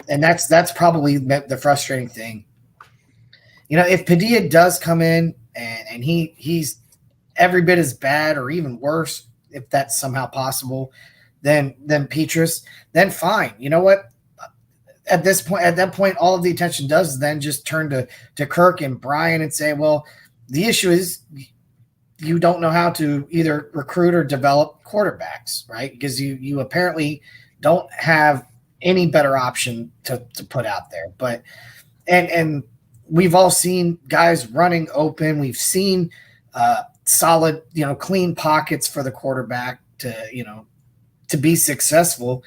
and that's probably the frustrating thing. If Padilla does come in and he's every bit as bad or even worse, if that's somehow possible, than Petrus, then fine. You know what? At that point, all of the attention does then just turn to Kirk and Brian and say, well, the issue is you don't know how to either recruit or develop quarterbacks, right? Because you apparently don't have any better option to put out there. But and we've all seen guys running open. We've seen solid, clean pockets for the quarterback to be successful.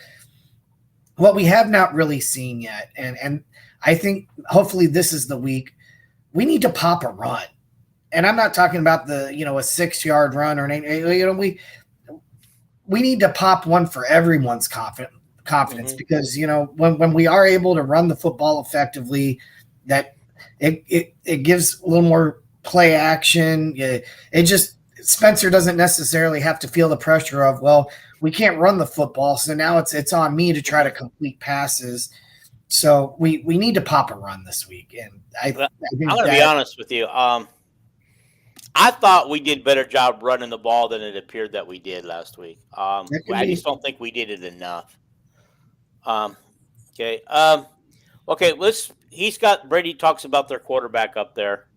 What we have not really seen yet, and I think hopefully this is the week, we need to pop a run. And I'm not talking about a 6-yard run or anything. We need to pop one for everyone's confidence because when we are able to run the football effectively, that it gives a little more play action. It just Spencer doesn't necessarily have to feel the pressure of, well, we can't run the football, so now it's on me to try to complete passes. So we need to pop a run this week. And I think I'm going to be honest with you. I thought we did a better job running the ball than it appeared that we did last week. I just don't think we did it enough. Okay. Okay, Brady talks about their quarterback up there.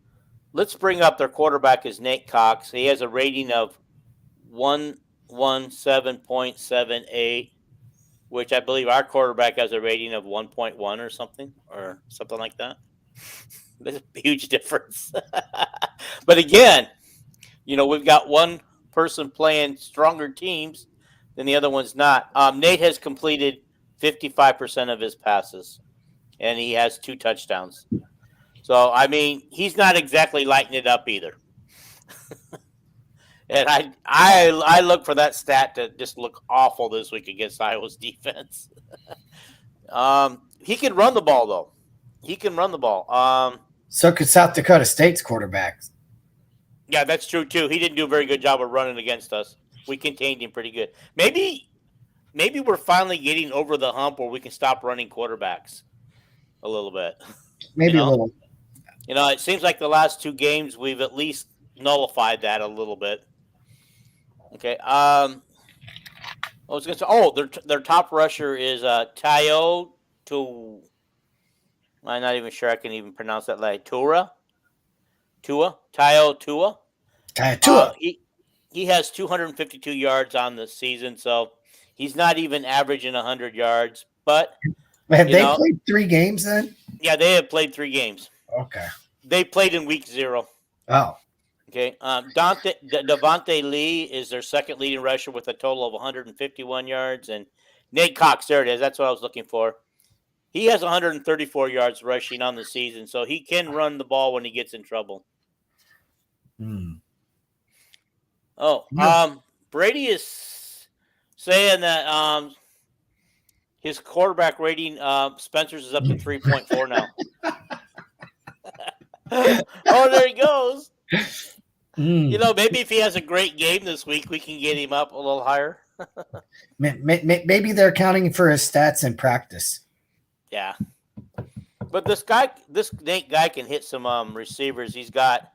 Let's bring up their quarterback is Nate Cox. He has a rating of 117.78, which I believe our quarterback has a rating of 1.1 or something like that. There's a huge difference. But again, we've got one person playing stronger teams than the other one's not. Nate has completed 55% of his passes, and he has 2 touchdowns. So, I mean, he's not exactly lighting it up either. And I look for that stat to just look awful this week against Iowa's defense. He can run the ball, though. He can run the ball. So could South Dakota State's quarterbacks. Yeah, that's true, too. He didn't do a very good job of running against us. We contained him pretty good. Maybe we're finally getting over the hump where we can stop running quarterbacks a little bit. Maybe a little. It seems like the last 2 games we've at least nullified that a little bit. Okay. I was going to say, their top rusher is Tayo to. I'm not even sure I can even pronounce that like Tayo Tua. He has 252 yards on the season, so he's not even averaging 100 yards. But have they played 3 games then? Yeah, they have played 3 games. Okay. They played in week 0. Oh. Okay. Devonte Lee is their second leading rusher with a total of 151 yards. And Nate Cox, there it is. That's what I was looking for. He has 134 yards rushing on the season, so he can run the ball when he gets in trouble. Brady is saying that his quarterback rating, Spencer's is up to 3.4 now. Oh, there he goes. Maybe if he has a great game this week, we can get him up a little higher. Maybe they're counting for his stats in practice. Yeah. But this Nate guy can hit some receivers. He's got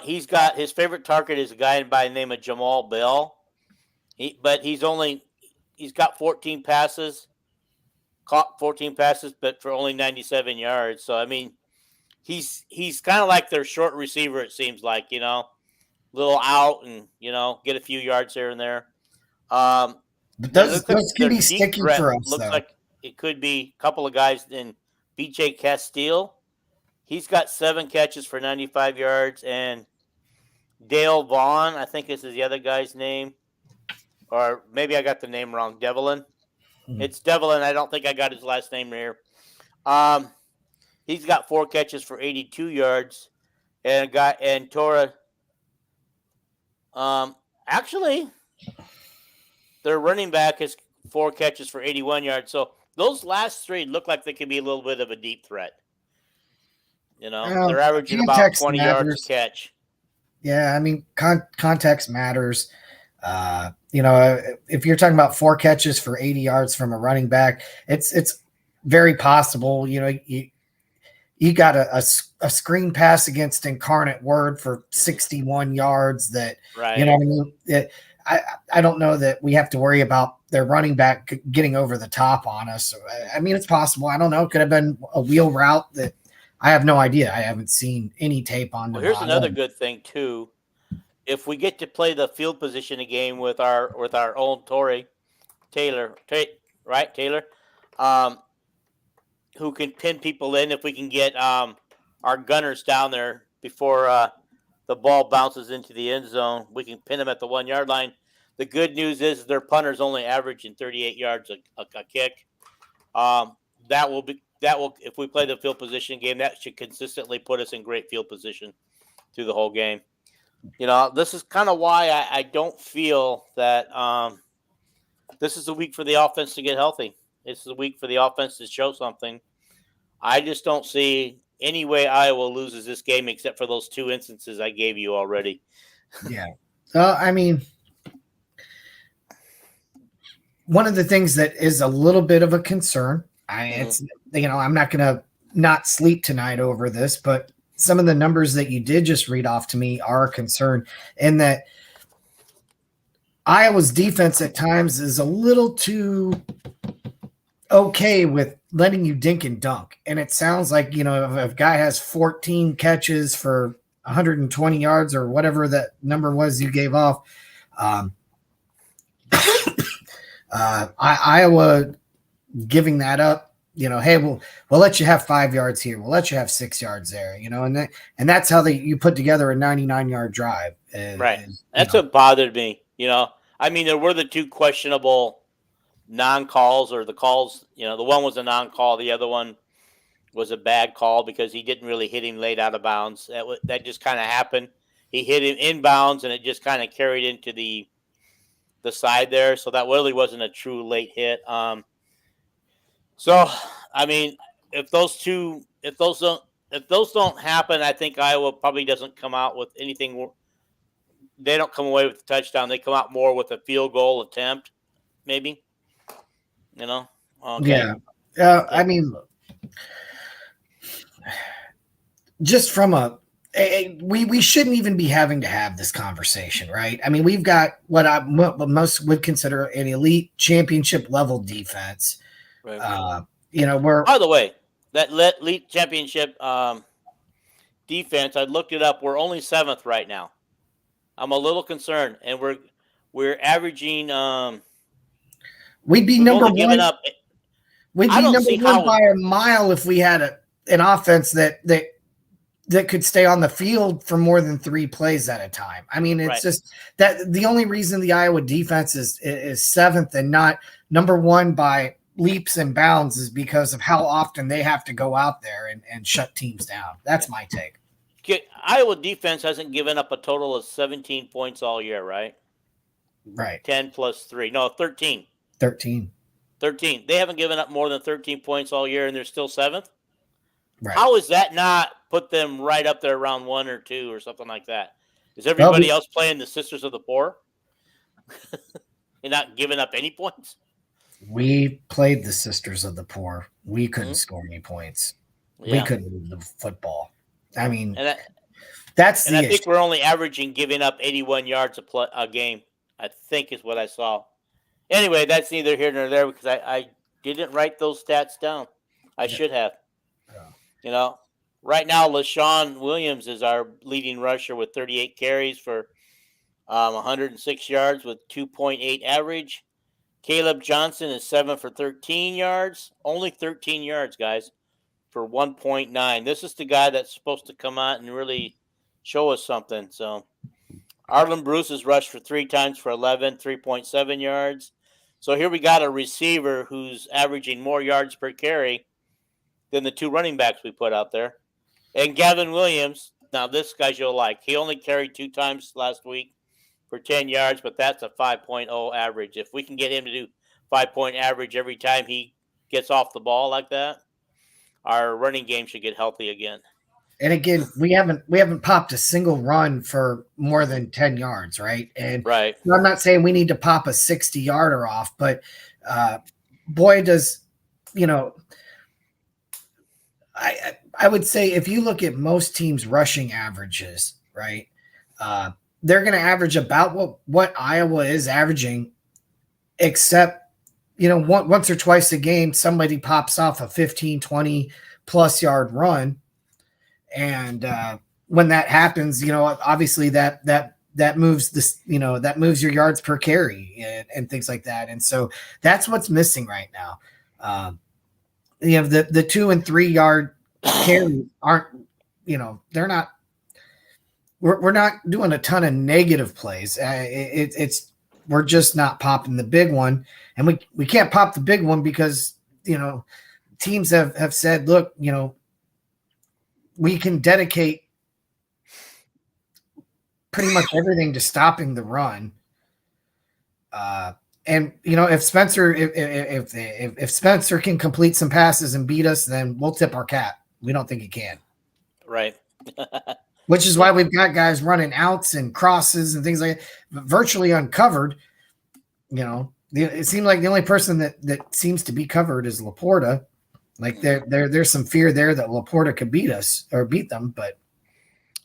his favorite target is a guy by the name of Jamal Bell. He's got 14 passes, caught 14 passes, but for only 97 yards. So, I mean, he's kind of like their short receiver, it seems like, little out and, get a few yards here and there. But those can be sticky for us, looks though. like it could be a couple of guys in BJ Castile. He's got 7 catches for 95 yards. And Dale Vaughn, I think this is the other guy's name. Or maybe I got the name wrong. Devlin. It's Devlin. I don't think I got his last name here. He's got 4 catches for 82 yards. And Tora. Actually, their running back has 4 catches for 81 yards. So those last 3 look like they could be a little bit of a deep threat. They're averaging about 20 yards a catch. Yeah, I mean, context matters. If you're talking about 4 catches for 80 yards from a running back, it's very possible. You got a screen pass against Incarnate Word for 61 yards. That right. You know what I mean? I don't know that we have to worry about their running back getting over the top on us. I mean, it's possible. I don't know. It could have been a wheel route that I have no idea. I haven't seen any tape on. Well, here's another good thing too. If we get to play the field position game with our own Taylor, who can pin people in, if we can get our gunners down there before the ball bounces into the end zone, we can pin them at the 1-yard line. The good news is their punter's only averaging 38 yards a kick. That will if we play the field position game, that should consistently put us in great field position through the whole game. This is kind of why I don't feel that this is a week for the offense to get healthy. This is a week for the offense to show something. I just don't see any way Iowa loses this game except for those 2 instances I gave you already. Yeah. I mean, one of the things that is a little bit of a concern, I'm not going to not sleep tonight over this, but some of the numbers that you did just read off to me are a concern, in that Iowa's defense at times is a little too okay with letting you dink and dunk. And it sounds like, if a guy has 14 catches for 120 yards or whatever that number was you gave off, Iowa giving that up, hey, we'll let you have 5 yards here. We'll let you have 6 yards there, and that's how you put together a 99-yard drive. Right. That's what bothered me. I mean, there were the two questionable non-calls or the calls. The one was a non-call. The other one was a bad call because he didn't really hit him late out of bounds. That just kind of happened. He hit him inbounds, and it just kind of carried into the side there. So that really wasn't a true late hit. So, I mean, if those don't happen, I think Iowa probably doesn't come out with anything. They don't come away with a touchdown. They come out more with a field goal attempt, maybe. Okay. Yeah. I mean, just from we shouldn't even be having to have this conversation, right? I mean, we've got what most would consider an elite championship level defense. Right. We're, by the way, that elite championship defense, I looked it up. We're only 7th right now. I'm a little concerned, and we're averaging. We'd be number one. Giving up. We'd be number one by a mile if we had an offense that could stay on the field for more than 3 plays at a time. I mean, it's just that the only reason the Iowa defense is 7th and not number one by leaps and bounds is because of how often they have to go out there and shut teams down. That's my take. Iowa defense hasn't given up a total of 17 points all year, right? Right. 10 plus 3. No, 13. 13. They haven't given up more than 13 points all year, and they're still 7th? Right. How is that not put them right up there around 1 or 2 or something like that? Is everybody else playing the Sisters of the Poor? and not giving up any points? We played the Sisters of the Poor. We couldn't score any points. Yeah. We couldn't move the football. I mean, I issue. think we're only averaging giving up 81 yards a game, I think is what I saw. Anyway, that's neither here nor there because I didn't write those stats down. I should have. Yeah. Right now, LaShawn Williams is our leading rusher with 38 carries for 106 yards with 2.8 average. Caleb Johnson is 7 for 13 yards. Only 13 yards, guys, for 1.9. This is the guy that's supposed to come out and really show us something. So Arlen Bruce has rushed for 3 times for 3.7 yards. So here we got a receiver who's averaging more yards per carry than the 2 running backs we put out there. And Gavin Williams, now this guy you'll like. He only carried 2 times last week for 10 yards, but that's a 5.0 average. If we can get him to do 5-point average every time he gets off the ball like that, our running game should get healthy again. And again, we haven't popped a single run for more than 10 yards, right? And right. I'm not saying we need to pop a 60-yarder off, but boy, does I would say if you look at most teams' rushing averages, right, they're going to average about what Iowa is averaging, except once or twice a game somebody pops off a 15, 20-plus yard run. And when that happens, obviously that moves this, that moves your yards per carry and things like that. And so that's what's missing right now. The 2 and 3 yard carries aren't, they're not. We're not doing a ton of negative plays. We're just not popping the big one, and we can't pop the big one because teams have said, look, we can dedicate pretty much everything to stopping the run. And if Spencer if Spencer can complete some passes and beat us, then we'll tip our cap. We don't think he can. Right. Which is why we've got guys running outs and crosses and things like that, virtually uncovered. It seemed like the only person that seems to be covered is Laporta. Like there's some fear there that Laporta could beat us or beat them, but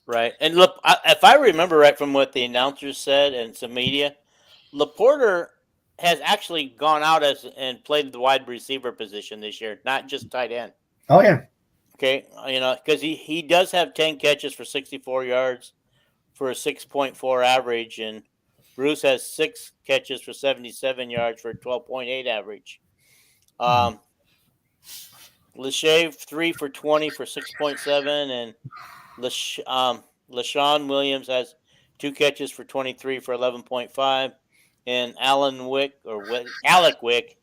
right. And look, if I remember right from what the announcers said and some media, Laporta has actually gone out and played the wide receiver position this year, not just tight end. Oh, yeah. Okay, because he does have 10 catches for 64 yards for a 6.4 average, and Bruce has 6 catches for 77 yards for a 12.8 average. Lachey 3 for 20 for 6.7, and LaShawn Williams has 2 catches for 23 for 11.5, and Alec Wick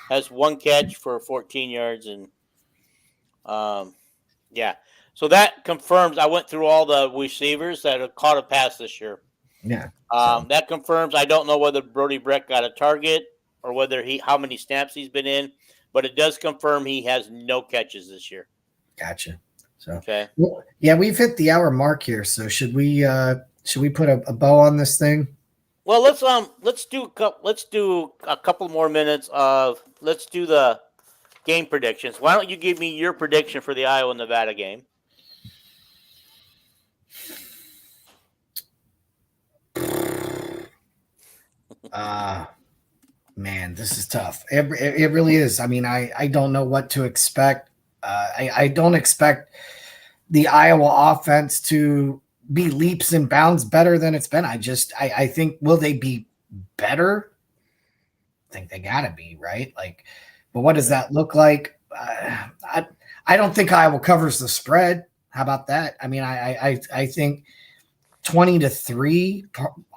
has 1 catch for 14 yards, and yeah. So that confirms. I went through all the receivers that have caught a pass this year. Yeah. That confirms. I don't know whether Brody Breck got a target or whether how many snaps he's been in, but it does confirm he has no catches this year. Gotcha. So okay. Well, yeah, we've hit the hour mark here. So should we put a bow on this thing? Well, let's do a couple more minutes of let's do the game predictions. Why don't you give me your prediction for the Iowa-Nevada game? Man, this is tough. It really is. I mean, I don't know what to expect. I don't expect the Iowa offense to be leaps and bounds better than it's been. I think, will they be better? I think they gotta be, right? Like, but what does that look like? I don't think Iowa covers the spread. How about that? I mean, I think 20-3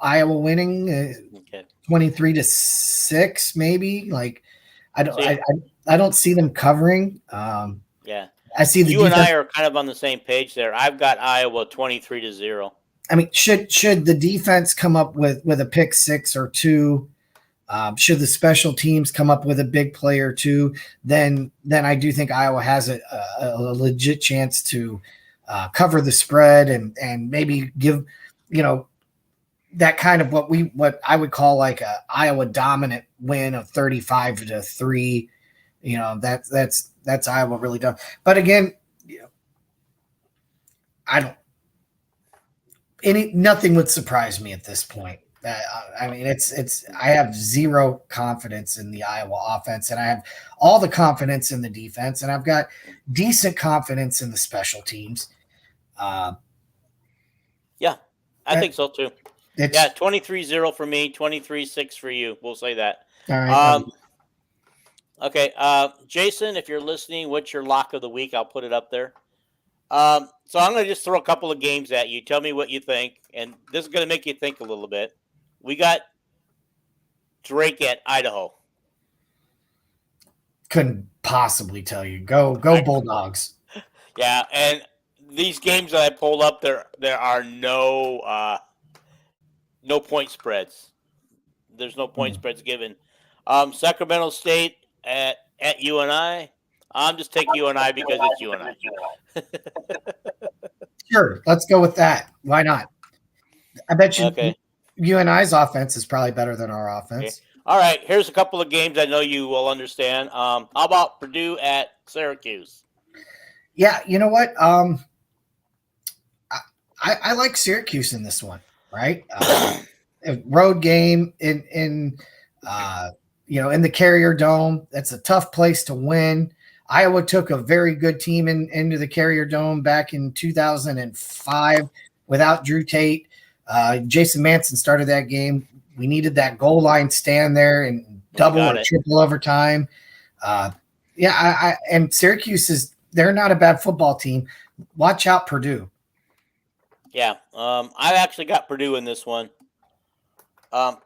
Iowa winning, 23-6 maybe. Like, I don't see them covering. Yeah, I see you defense. And I are kind of on the same page there. I've got Iowa 23-0. I mean, should the defense come up with a pick 6 or 2? Should the special teams come up with a big play or 2? Then I do think Iowa has a legit chance to cover the spread and maybe give, that kind of what I would call like a Iowa dominant win of 35-3. That's Iowa really done. But again, nothing would surprise me at this point. I mean, I have zero confidence in the Iowa offense, and I have all the confidence in the defense, and I've got decent confidence in the special teams. Yeah, I think so too. 23-0 for me, 23-6 for you. We'll say that. All right. Okay, Jason, if you're listening, what's your lock of the week? I'll put it up there. So I'm going to just throw a couple of games at you. Tell me what you think, and this is going to make you think a little bit. We got Drake at Idaho. Couldn't possibly tell you. Go Bulldogs. Yeah, and these games that I pulled up, there are no point spreads. There's no point spreads given. Sacramento State at UNI. I'm just taking UNI because it's UNI. Sure, let's go with that. Why not? I bet you UNI's offense is probably better than our offense. Okay. All right, here's a couple of games I know you will understand. How about Purdue at Syracuse? Yeah, you know what? I like Syracuse in this one, right? Road game in the Carrier Dome. That's a tough place to win. Iowa took a very good team into the Carrier Dome back in 2005 without Drew Tate. Jason Manson started that game. We needed that goal line stand there and double or triple overtime. And Syracuse they're not a bad football team. Watch out, Purdue. Yeah, I actually got Purdue in this one.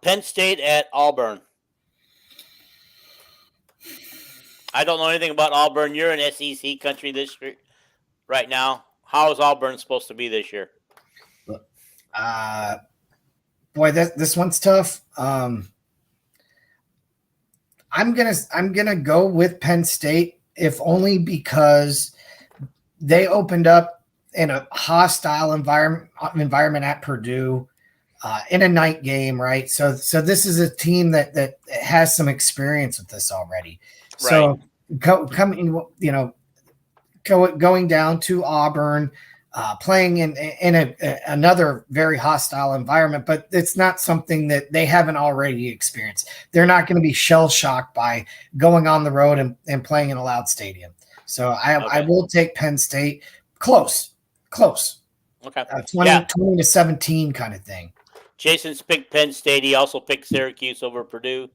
Penn State at Auburn. I don't know anything about Auburn. You're in SEC country right now. How is Auburn supposed to be this year? Boy, this one's tough. I'm gonna go with Penn State, if only because they opened up in a hostile environment at Purdue in a night game, right? So this is a team that has some experience with this already. So going down to Auburn, playing in another very hostile environment, but it's not something that they haven't already experienced. They're not going to be shell shocked by going on the road and playing in a loud stadium. So I will take Penn State close. Okay. 20 to 17 kind of thing. Jason's picked Penn State. He also picked Syracuse over Purdue.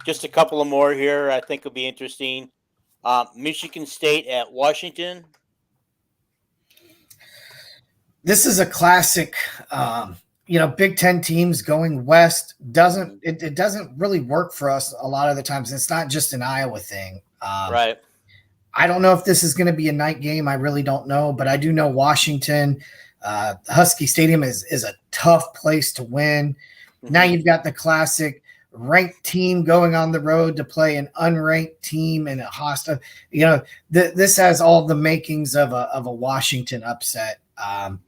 Just a couple of more here I think will be interesting. Michigan State at Washington. This is a classic, Big Ten teams going west doesn't really work for us a lot of the times. It's not just an Iowa thing. Right. I don't know if this is going to be a night game. I really don't know, but I do know Washington, Husky Stadium is a tough place to win. Mm-hmm. Now you've got the classic ranked team going on the road to play an unranked team in a hostile. This has all the makings of a Washington upset. I'm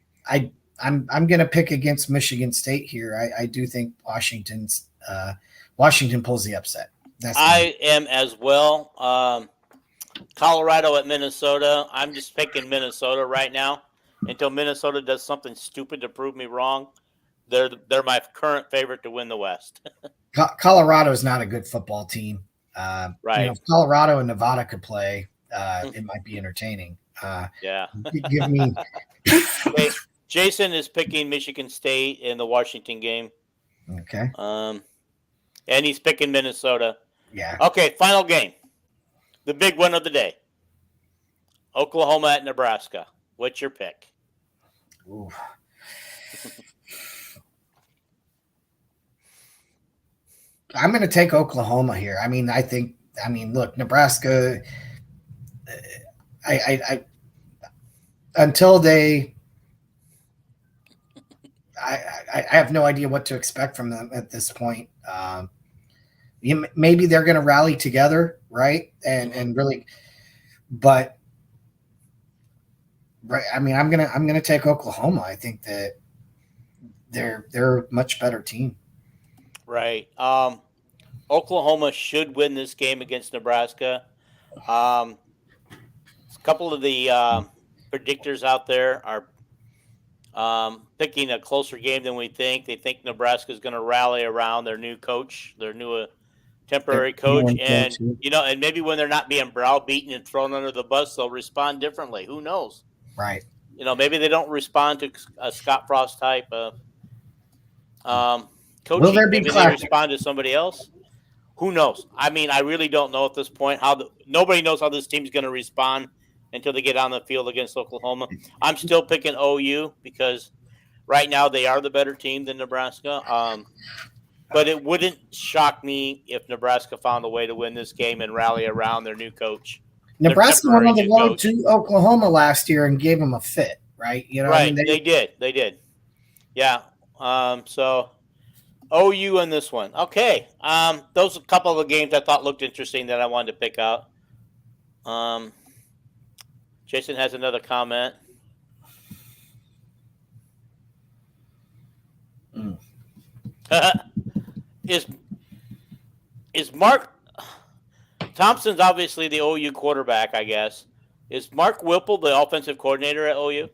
going to pick against Michigan State here. I do think Washington pulls the upset. I am as well. Colorado at Minnesota. I'm just picking Minnesota right now until Minnesota does something stupid to prove me wrong. They're my current favorite to win the West. Colorado is not a good football team. Right. If Colorado and Nevada could play, it might be entertaining. Yeah. Give me. Okay. Jason is picking Michigan State in the Washington game. Okay. And he's picking Minnesota. Yeah. Okay, final game. The big one of the day. Oklahoma at Nebraska. What's your pick? Ooh. I'm going to take Oklahoma here. Look, Nebraska, I have no idea what to expect from them at this point. Maybe they're going to rally together, right? And really, but right. I'm going to take Oklahoma. I think that they're a much better team. Right. Oklahoma should win this game against Nebraska. A couple of the predictors out there are picking a closer game than we think. They think Nebraska is going to rally around their new coach, their new temporary coach, and and maybe when they're not being browbeaten and thrown under the bus, they'll respond differently. Who knows? Right. Maybe they don't respond to a Scott Frost type of coaching. Will there be maybe they respond to somebody else. Who knows? I really don't know at this point nobody knows how this team's going to respond until they get on the field against Oklahoma. I'm still picking OU because right now they are the better team than Nebraska. But it wouldn't shock me if Nebraska found a way to win this game and rally around their new coach. Nebraska went on the road to Oklahoma last year and gave them a fit, right? Right, they did. Yeah. So OU in this one. Okay. Those are a couple of the games I thought looked interesting that I wanted to pick out. Jason has another comment. Is Mark Thompson's obviously the OU quarterback, I guess. Is Mark Whipple the offensive coordinator at OU?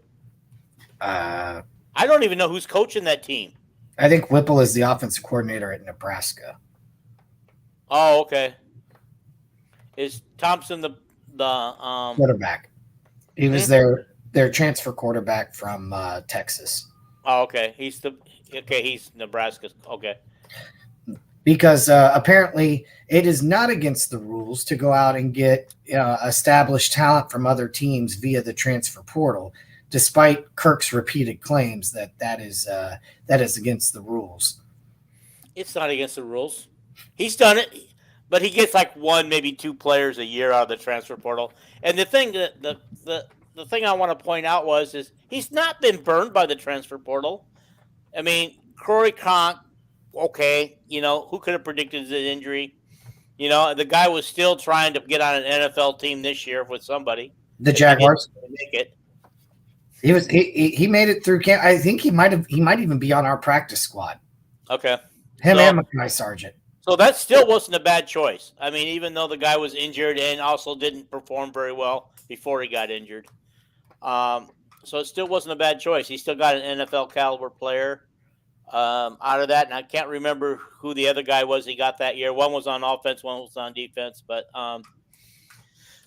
I don't even know who's coaching that team. I think Whipple is the offensive coordinator at Nebraska. Oh, okay. Is Thompson the quarterback? He was their transfer quarterback from Texas. Oh, okay. He's Nebraska. Okay. Because apparently it is not against the rules to go out and get established talent from other teams via the transfer portal, despite Kirk's repeated claims that is against the rules. It's not against the rules. He's done it, but he gets like one, maybe two players a year out of the transfer portal. And the thing the thing I want to point out is he's not been burned by the transfer portal. Corey Kronk, okay, who could have predicted his injury? The guy was still trying to get on an NFL team this year with somebody. The Jaguars. Make it. He made it through camp. I think he might even be on our practice squad. Okay. And Mackay Sargent. So that still wasn't a bad choice. Even though the guy was injured and also didn't perform very well before he got injured. So it still wasn't a bad choice. He still got an NFL caliber player out of that, and I can't remember who the other guy was he got that year. One was on offense, one was on defense, but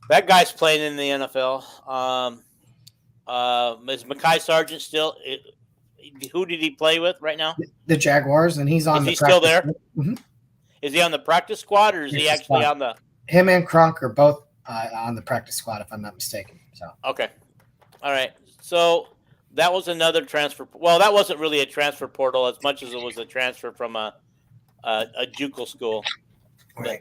that guy's playing in the NFL. Is Mekhi Sargent still? Who did he play with right now? The Jaguars, and he's on. Is the he still there? Mm-hmm. Is he on the practice squad, or is he actually on the? Him and Kronk are both on the practice squad, if I'm not mistaken. So okay, all right. So that was another transfer. Well, that wasn't really a transfer portal as much as it was a transfer from a JUCO school. right.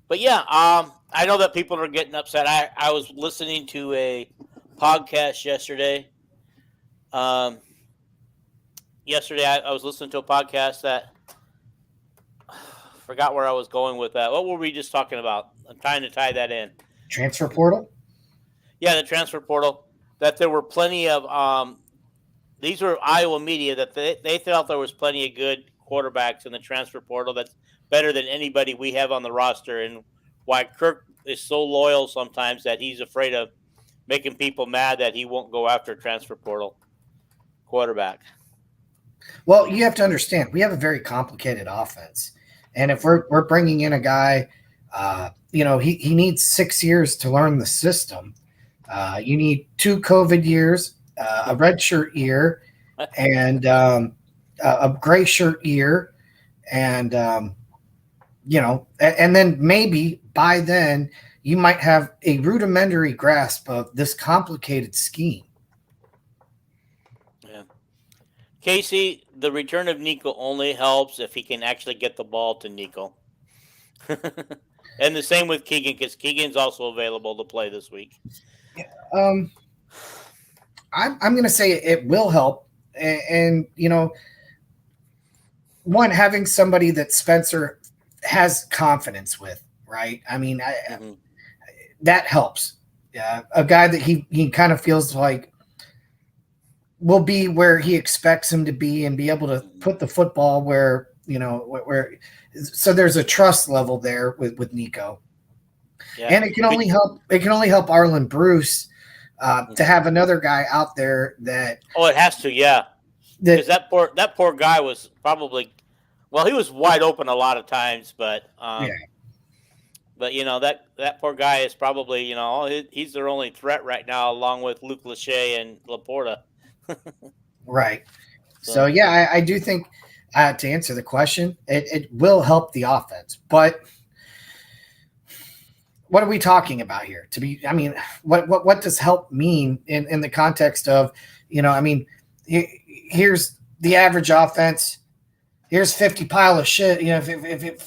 But yeah, I know that people are getting upset. I was listening to a podcast yesterday. Yesterday I was listening to a podcast that forgot where I was going with that. What were we just talking about? I'm trying to tie that in. Transfer portal? Yeah, the transfer portal. That there were plenty of these were Iowa media that they felt there was plenty of good quarterbacks in the transfer portal that's better than anybody we have on the roster, and why Kirk is so loyal sometimes that he's afraid of making people mad that he won't go after a transfer portal quarterback. Well, you have to understand, we have a very complicated offense. And if we're bringing in a guy, he needs 6 years to learn the system. You need 2 COVID years, a red shirt year, and a gray shirt year. And, and then maybe by then you might have a rudimentary grasp of this complicated scheme. Yeah. Casey, the return of Nico only helps if he can actually get the ball to Nico. And the same with Keegan, because Keegan's also available to play this week. I'm going to say it will help. And one, having somebody that Spencer has confidence with, right? I mean, that helps. A guy that he kind of feels like will be where he expects him to be and be able to put the football where so there's a trust level there with Nico. Yeah. And it can only help Arlen Bruce to have another guy out there that. Oh, it has to, yeah. Because that poor guy was probably, well, he was wide open a lot of times, but But that poor guy is probably he's their only threat right now, along with Luke Lachey and Laporta. Right. So yeah, I do think to answer the question, it will help the offense. But what are we talking about here? What does help mean in the context of here's the average offense. Here's 50 pile of shit.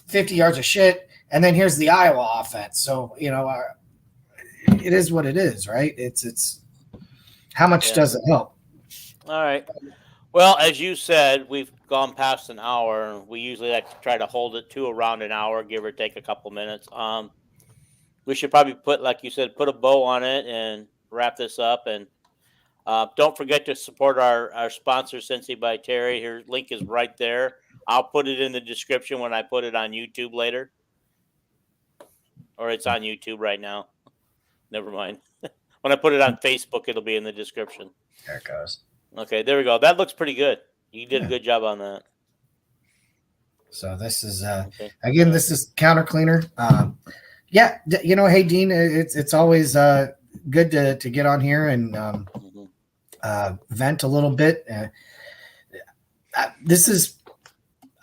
50 yards of shit. And then here's the Iowa offense. So, it is what it is, right? It's how much does it help? All right. Well, as you said, we've gone past an hour. We usually like to try to hold it to around an hour, give or take a couple minutes. We should probably put a bow on it and wrap this up. And don't forget to support our sponsor, Cincy by Terry. Her link is right there. I'll put it in the description when I put it on YouTube later. Or it's on YouTube right now. Never mind. When I put it on Facebook, it'll be in the description. There it goes. Okay, there we go. That looks pretty good. You did a good job on that. So this is again, this is Counter Cleaner. Hey Dean, it's always good to get on here and vent a little bit. This is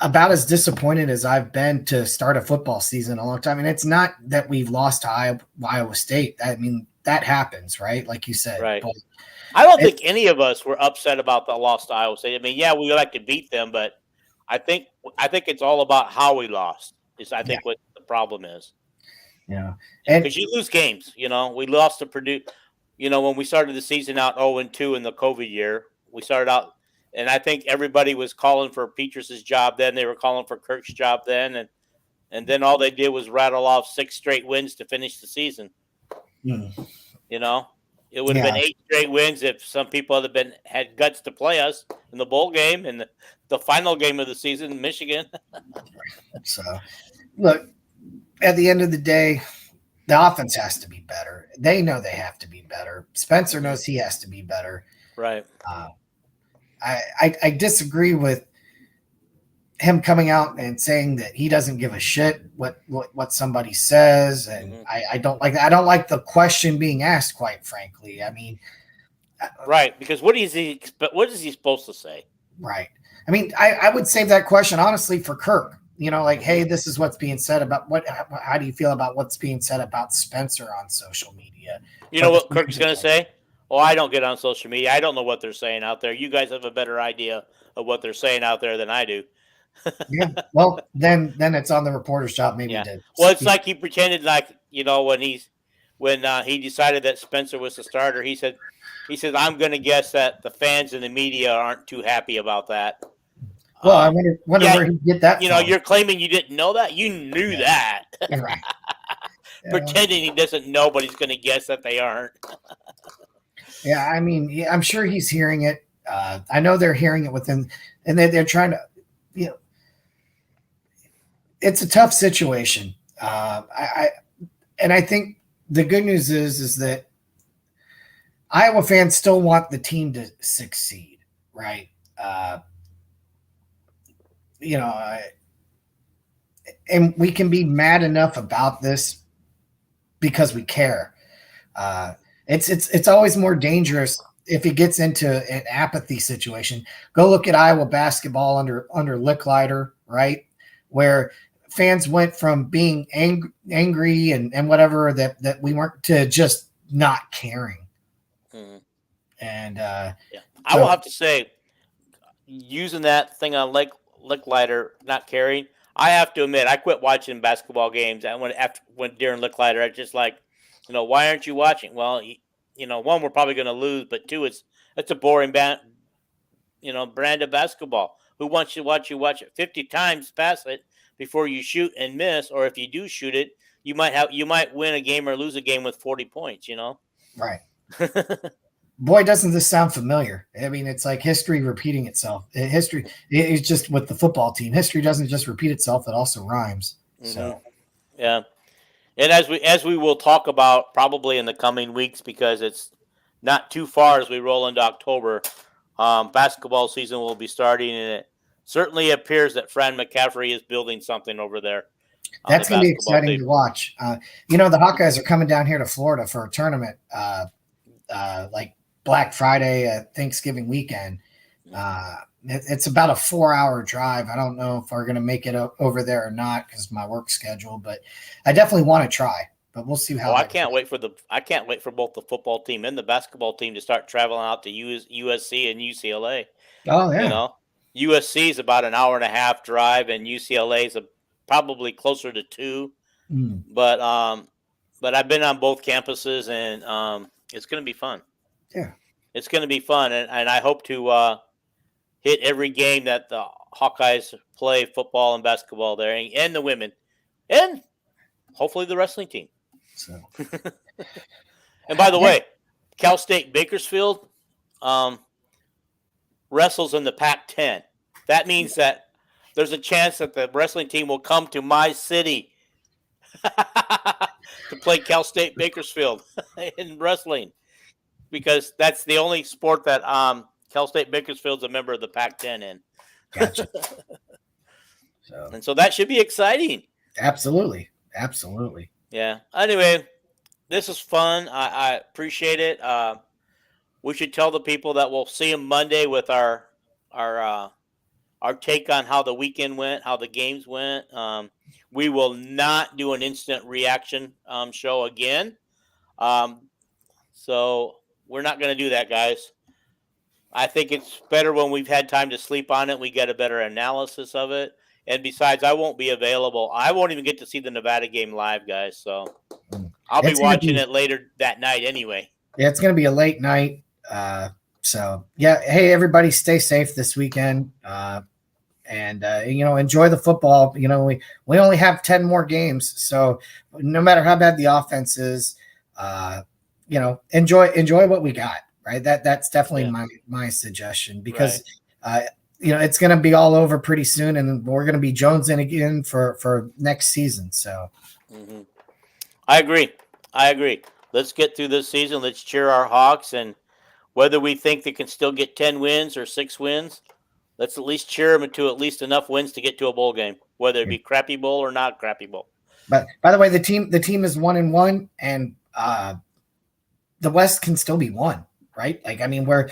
about as disappointed as I've been to start a football season in a long time. And it's not that we've lost to Iowa State. I mean, that happens, right? Like you said. Right. But I don't think any of us were upset about the loss to Iowa State. I mean, yeah, we would like to beat them, but I think it's all about how we lost. I think what the problem is. Yeah. Because you lose games. We lost to Purdue. When we started the season out 0-2 in the COVID year, we started out. And I think everybody was calling for Petrus's job then. They were calling for Kirk's job then. And then all they did was rattle off 6 straight wins to finish the season. It would have been 8 straight wins if some people had guts to play us in the bowl game and the final game of the season in Michigan. So, look, at the end of the day, the offense has to be better. They know they have to be better. Spencer knows he has to be better. Right. I disagree with him coming out and saying that he doesn't give a shit what somebody says, and I don't like that. I don't like the question being asked, quite frankly. I mean, right, because what is he supposed to say? Right. I mean, I would save that question honestly for Kirk. Like, hey, this is what's being said about how do you feel about what's being said about Spencer on social media? You know what Kirk's going to say? Oh, I don't get on social media. I don't know what they're saying out there. You guys have a better idea of what they're saying out there than I do. Yeah. Well, then it's on the reporter's job maybe to. Well, it's like he pretended like, when he decided that Spencer was the starter, he said, I'm going to guess that the fans and the media aren't too happy about that. Well, I wonder where he get that from. You're claiming you didn't know that? You knew that. Right. Pretending he doesn't know, but he's going to guess that they aren't. Yeah, I mean, I'm sure he's hearing it. I know they're hearing it within, and they're trying to, it's a tough situation. I think the good news is that Iowa fans still want the team to succeed, right? And we can be mad enough about this because we care. It's always more dangerous if it gets into an apathy situation. Go look at Iowa basketball under Licklider, right? Where fans went from being angry and whatever that we weren't to just not caring. Mm-hmm. And I will have to say, using that thing on Licklider, not caring, I have to admit, I quit watching basketball games. And when during Licklider, I just like, why aren't you watching? Well, one, we're probably going to lose, but two, it's a boring brand of basketball. Who wants you watch it 50 times, pass it before you shoot and miss, or if you do shoot it, you might win a game or lose a game with 40 points. Right. Boy, doesn't this sound familiar? I mean, it's like history repeating itself. History is just with the football team. History doesn't just repeat itself; it also rhymes. Mm-hmm. So, yeah. And as we will talk about probably in the coming weeks, because it's not too far as we roll into October, basketball season will be starting, and it certainly appears that Fran McCaffrey is building something over there. That's going to be exciting to watch. The Hawkeyes are coming down here to Florida for a tournament, like Black Friday, Thanksgiving weekend. It's about a 4-hour drive. I don't know if we're going to make it over there or not because of my work schedule, but I definitely want to try. But we'll see how. I can't wait for both the football team and the basketball team to start traveling out to USC and UCLA. Oh yeah. USC is about an hour and a half drive, and UCLA is probably closer to 2. But I've been on both campuses, and it's going to be fun. Yeah, it's going to be fun, and I hope to hit every game that the Hawkeyes play, football and basketball there, and the women, and hopefully the wrestling team. So. And by the way, Cal State Bakersfield wrestles in the Pac-10. That means that there's a chance that the wrestling team will come to my city to play Cal State Bakersfield in wrestling, because that's the only sport that Cal State Bakersfield's a member of the Pac-10 in. Gotcha. So that should be exciting. Absolutely. Yeah. Anyway, this is fun. I appreciate it. We should tell the people that we'll see them Monday with our take on how the weekend went, how the games went. We will not do an instant reaction show again. So we're not going to do that, guys. I think it's better when we've had time to sleep on it. We get a better analysis of it. And besides, I won't be available. I won't even get to see the Nevada game live, guys. So I'll be watching it later that night anyway. Yeah, it's going to be a late night. So, yeah, hey, everybody, stay safe this weekend. And enjoy the football. We only have 10 more games. So no matter how bad the offense is, enjoy what we got. Right. That's definitely my suggestion, because it's going to be all over pretty soon, and we're going to be jonesing again for next season. So I agree. Let's get through this season. Let's cheer our Hawks, and whether we think they can still get 10 wins or 6 wins, let's at least cheer them to at least enough wins to get to a bowl game, whether it be crappy bowl or not crappy bowl. But by the way, the team is 1-1, and the West can still be won, right? Like, I mean, we're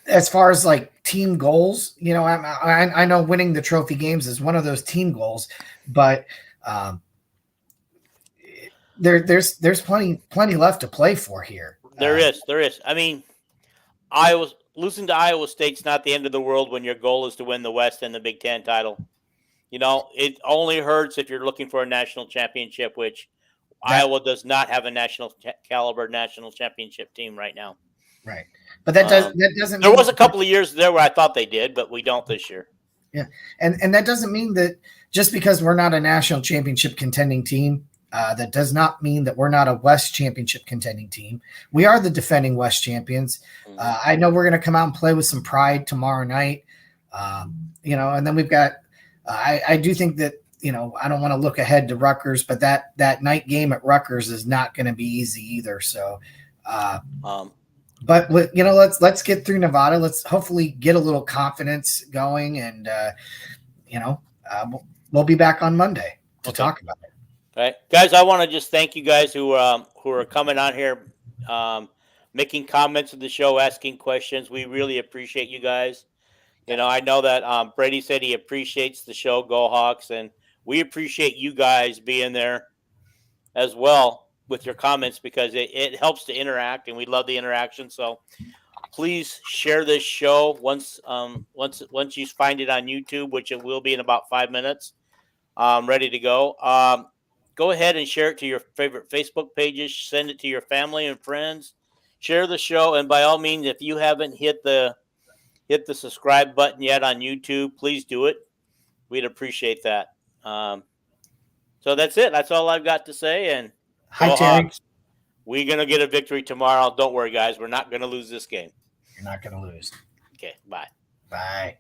as far as like team goals, you know, I know winning the trophy games is one of those team goals, but there's plenty left to play for here. There is. I mean, losing to Iowa State's not the end of the world when your goal is to win the West and the Big Ten title. You know, it only hurts if you're looking for a national championship, which Iowa does not have a national caliber national championship team right now. Right, but that doesn't. There was a couple of years there where I thought they did, but we don't this year. Yeah, and that doesn't mean that just because we're not a national championship contending team, that does not mean that we're not a West championship contending team. We are the defending West champions. I know we're going to come out and play with some pride tomorrow night. You know, and then we've got. I do think that, you know, I don't want to look ahead to Rutgers, but that night game at Rutgers is not going to be easy either. So, but you know, let's get through Nevada. Let's hopefully get a little confidence going, and you know, we'll be back on Monday to talk about it. All right, guys, I want to just thank you guys who are coming on here, making comments of the show, asking questions. We really appreciate you guys. You know, I know that Brady said he appreciates the show, Go Hawks, and we appreciate you guys being there as well with your comments, because it helps to interact, and we love the interaction. So please share this show once you find it on YouTube, which it will be in about 5 minutes, ready to go. Go ahead and share it to your favorite Facebook pages. Send it to your family and friends. Share the show, and by all means, if you haven't hit the subscribe button yet on YouTube, please do it. We'd appreciate that. So that's it. That's all I've got to say. And hi, Terry. Hawks. We're going to get a victory tomorrow. Don't worry, guys. We're not going to lose this game. You're not going to lose. Okay, bye. Bye.